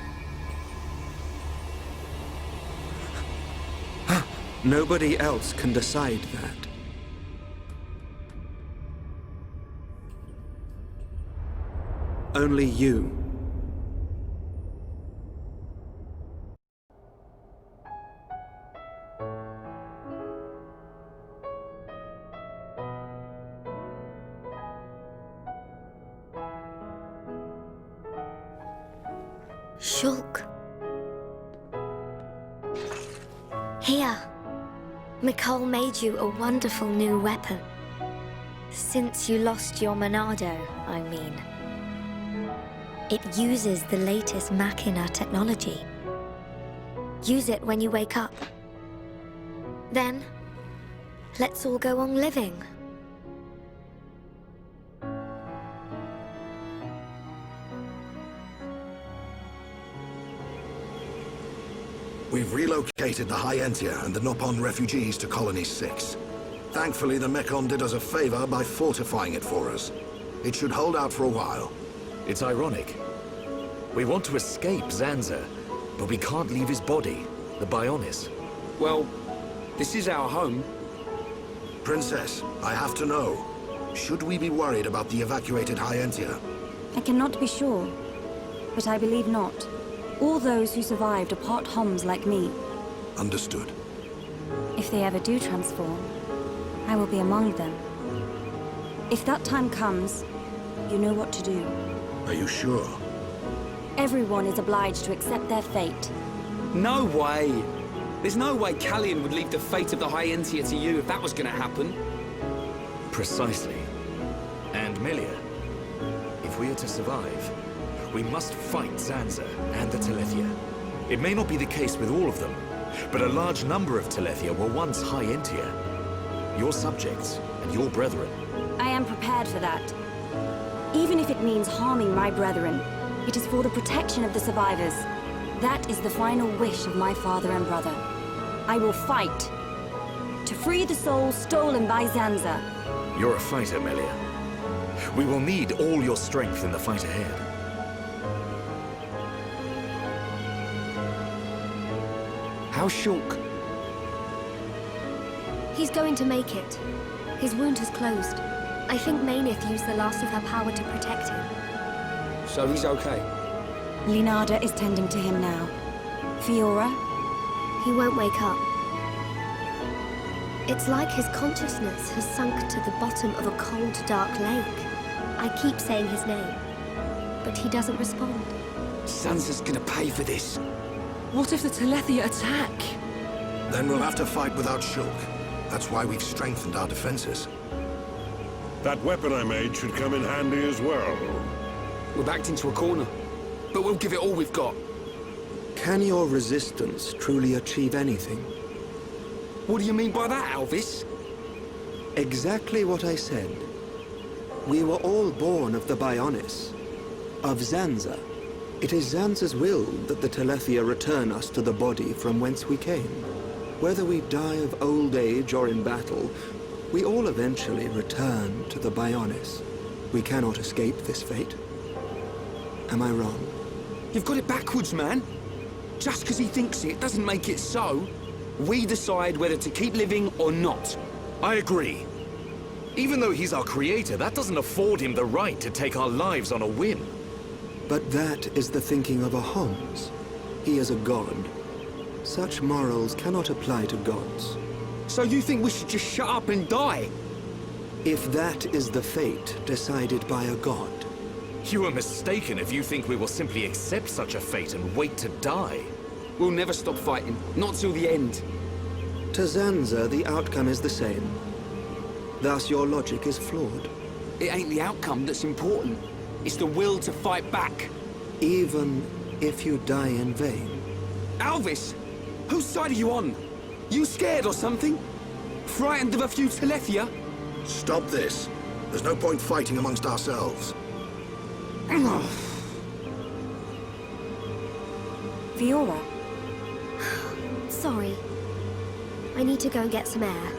Nobody else can decide that. Only you. Shulk. Here. Mechon made you a wonderful new weapon. Since you lost your Monado, I mean. It uses the latest Machina technology. Use it when you wake up. Then, let's all go on living. We've relocated the Hyentia and the Nopon refugees to Colony 6. Thankfully, the Mechon did us a favor by fortifying it for us. It should hold out for a while. It's ironic. We want to escape Zanza, but we can't leave his body, the Bionis. Well, this is our home. Princess, I have to know. Should we be worried about the evacuated Hyentia? I cannot be sure, but I believe not. All those who survived are part Homs like me. Understood. If they ever do transform, I will be among them. If that time comes, you know what to do. Are you sure? Everyone is obliged to accept their fate. No way! There's no way Callian would leave the fate of the Hyentia to you if that was gonna happen. Precisely. And Melia, if we are to survive, we must fight Zanza and the Telethia. It may not be the case with all of them, but a large number of Telethia were once Hyentia. Your subjects and your brethren. I am prepared for that. Even if it means harming my brethren, it is for the protection of the survivors. That is the final wish of my father and brother. I will fight to free the souls stolen by Zanza. You're a fighter, Melia. We will need all your strength in the fight ahead. How's Shulk? He's going to make it. His wound has closed. I think Menace used the last of her power to protect him. So he's okay? Lunada is tending to him now. Fiora? He won't wake up. It's like his consciousness has sunk to the bottom of a cold, dark lake. I keep saying his name, but he doesn't respond. Sansa's gonna pay for this. What if the Telethia attack? Then we'll have to fight without Shulk. That's why we've strengthened our defenses. That weapon I made should come in handy as well. We're backed into a corner, but we'll give it all we've got. Can your resistance truly achieve anything? What do you mean by that, Alvis? Exactly what I said. We were all born of the Bionis, of Zanza. It is Zanza's will that the Telethia return us to the body from whence we came. Whether we die of old age or in battle, we all eventually return to the Bionis. We cannot escape this fate. Am I wrong? You've got it backwards, man. Just because he thinks it doesn't make it so. We decide whether to keep living or not. I agree. Even though he's our creator, that doesn't afford him the right to take our lives on a whim. But that is the thinking of a Homs. He is a god. Such morals cannot apply to gods. So you think we should just shut up and die? If that is the fate decided by a god. You are mistaken if you think we will simply accept such a fate and wait to die. We'll never stop fighting, not till the end. To Zanza, the outcome is the same. Thus, your logic is flawed. It ain't the outcome that's important. It's the will to fight back. Even if you die in vain. Alvis! Whose side are you on? You scared or something? Frightened of a few Telethia? Stop this. There's no point fighting amongst ourselves. Fiora? Sorry. I need to go and get some air.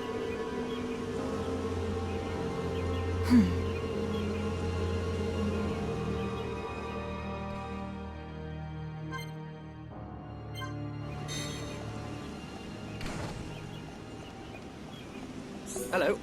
Hello.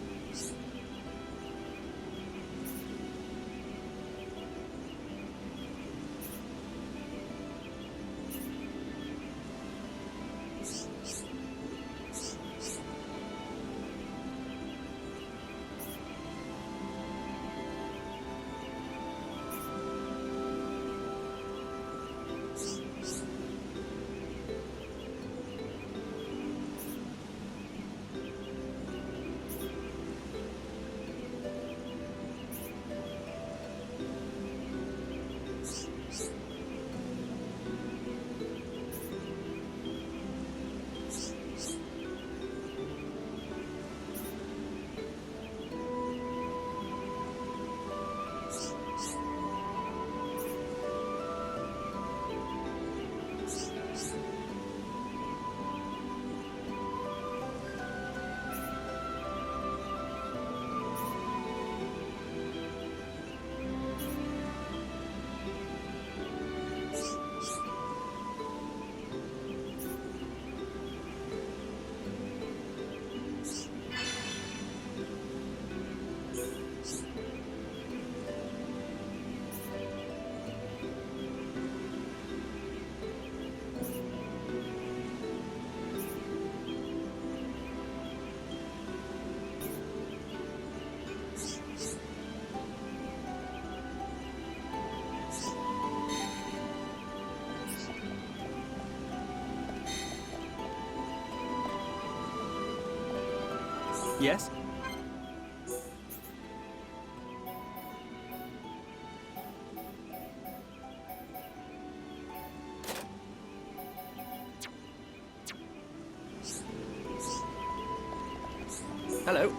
Yes? Hello.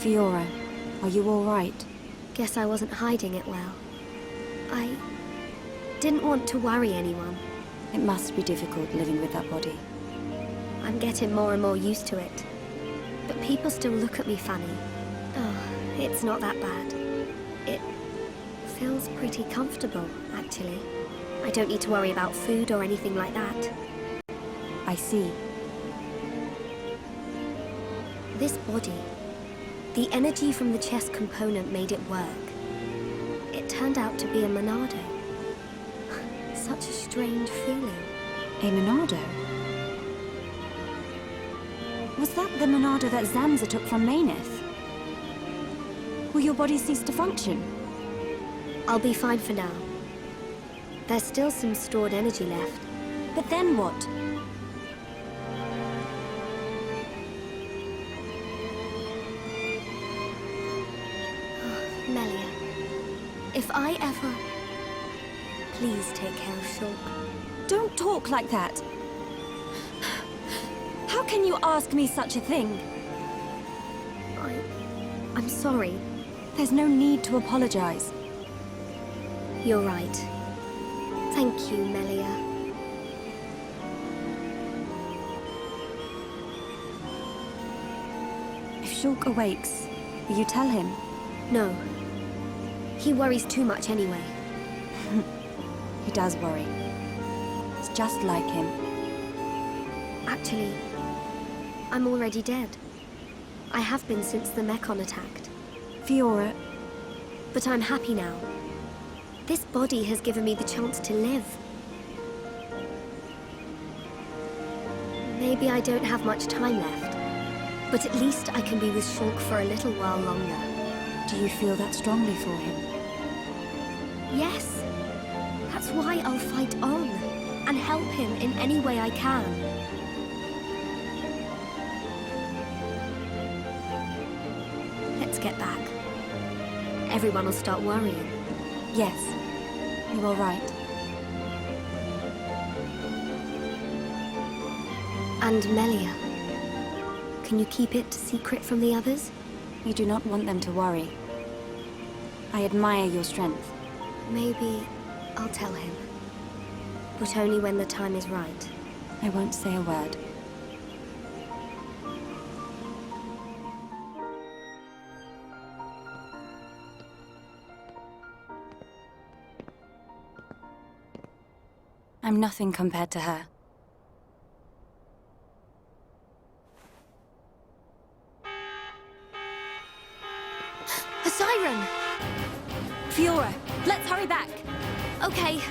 Fiora, are you all right? Guess I wasn't hiding it well. I didn't want to worry anyone. It must be difficult living with that body. I'm getting more and more used to it. But people still look at me funny. Oh, it's not that bad. It feels pretty comfortable, actually. I don't need to worry about food or anything like that. I see. This body, the energy from the chest component made it work. It turned out to be a Monado. Such a strange feeling. A Monado? Was that the Monado that Zanza took from menace? Will your body cease to function? I'll be fine for now. There's still some stored energy left. But then what? Melia, if I ever... Please take care of Shulk. Don't talk like that. How can you ask me such a thing? I'm sorry. There's no need to apologize. You're right. Thank you, Melia. If Shulk awakes, will you tell him? No. He worries too much anyway. He does worry. It's just like him. Actually, I'm already dead. I have been since the Mechon attacked. Fiora. But I'm happy now. This body has given me the chance to live. Maybe I don't have much time left, but at least I can be with Shulk for a little while longer. Do you feel that strongly for him? Yes. That's why I'll fight on and help him in any way I can. Let's get back. Everyone will start worrying. Yes, you are right. And Melia, can you keep it secret from the others? You do not want them to worry. I admire your strength. Maybe I'll tell him. But only when the time is right. I won't say a word. I'm nothing compared to her. A siren! Fiora, let's hurry back! Okay.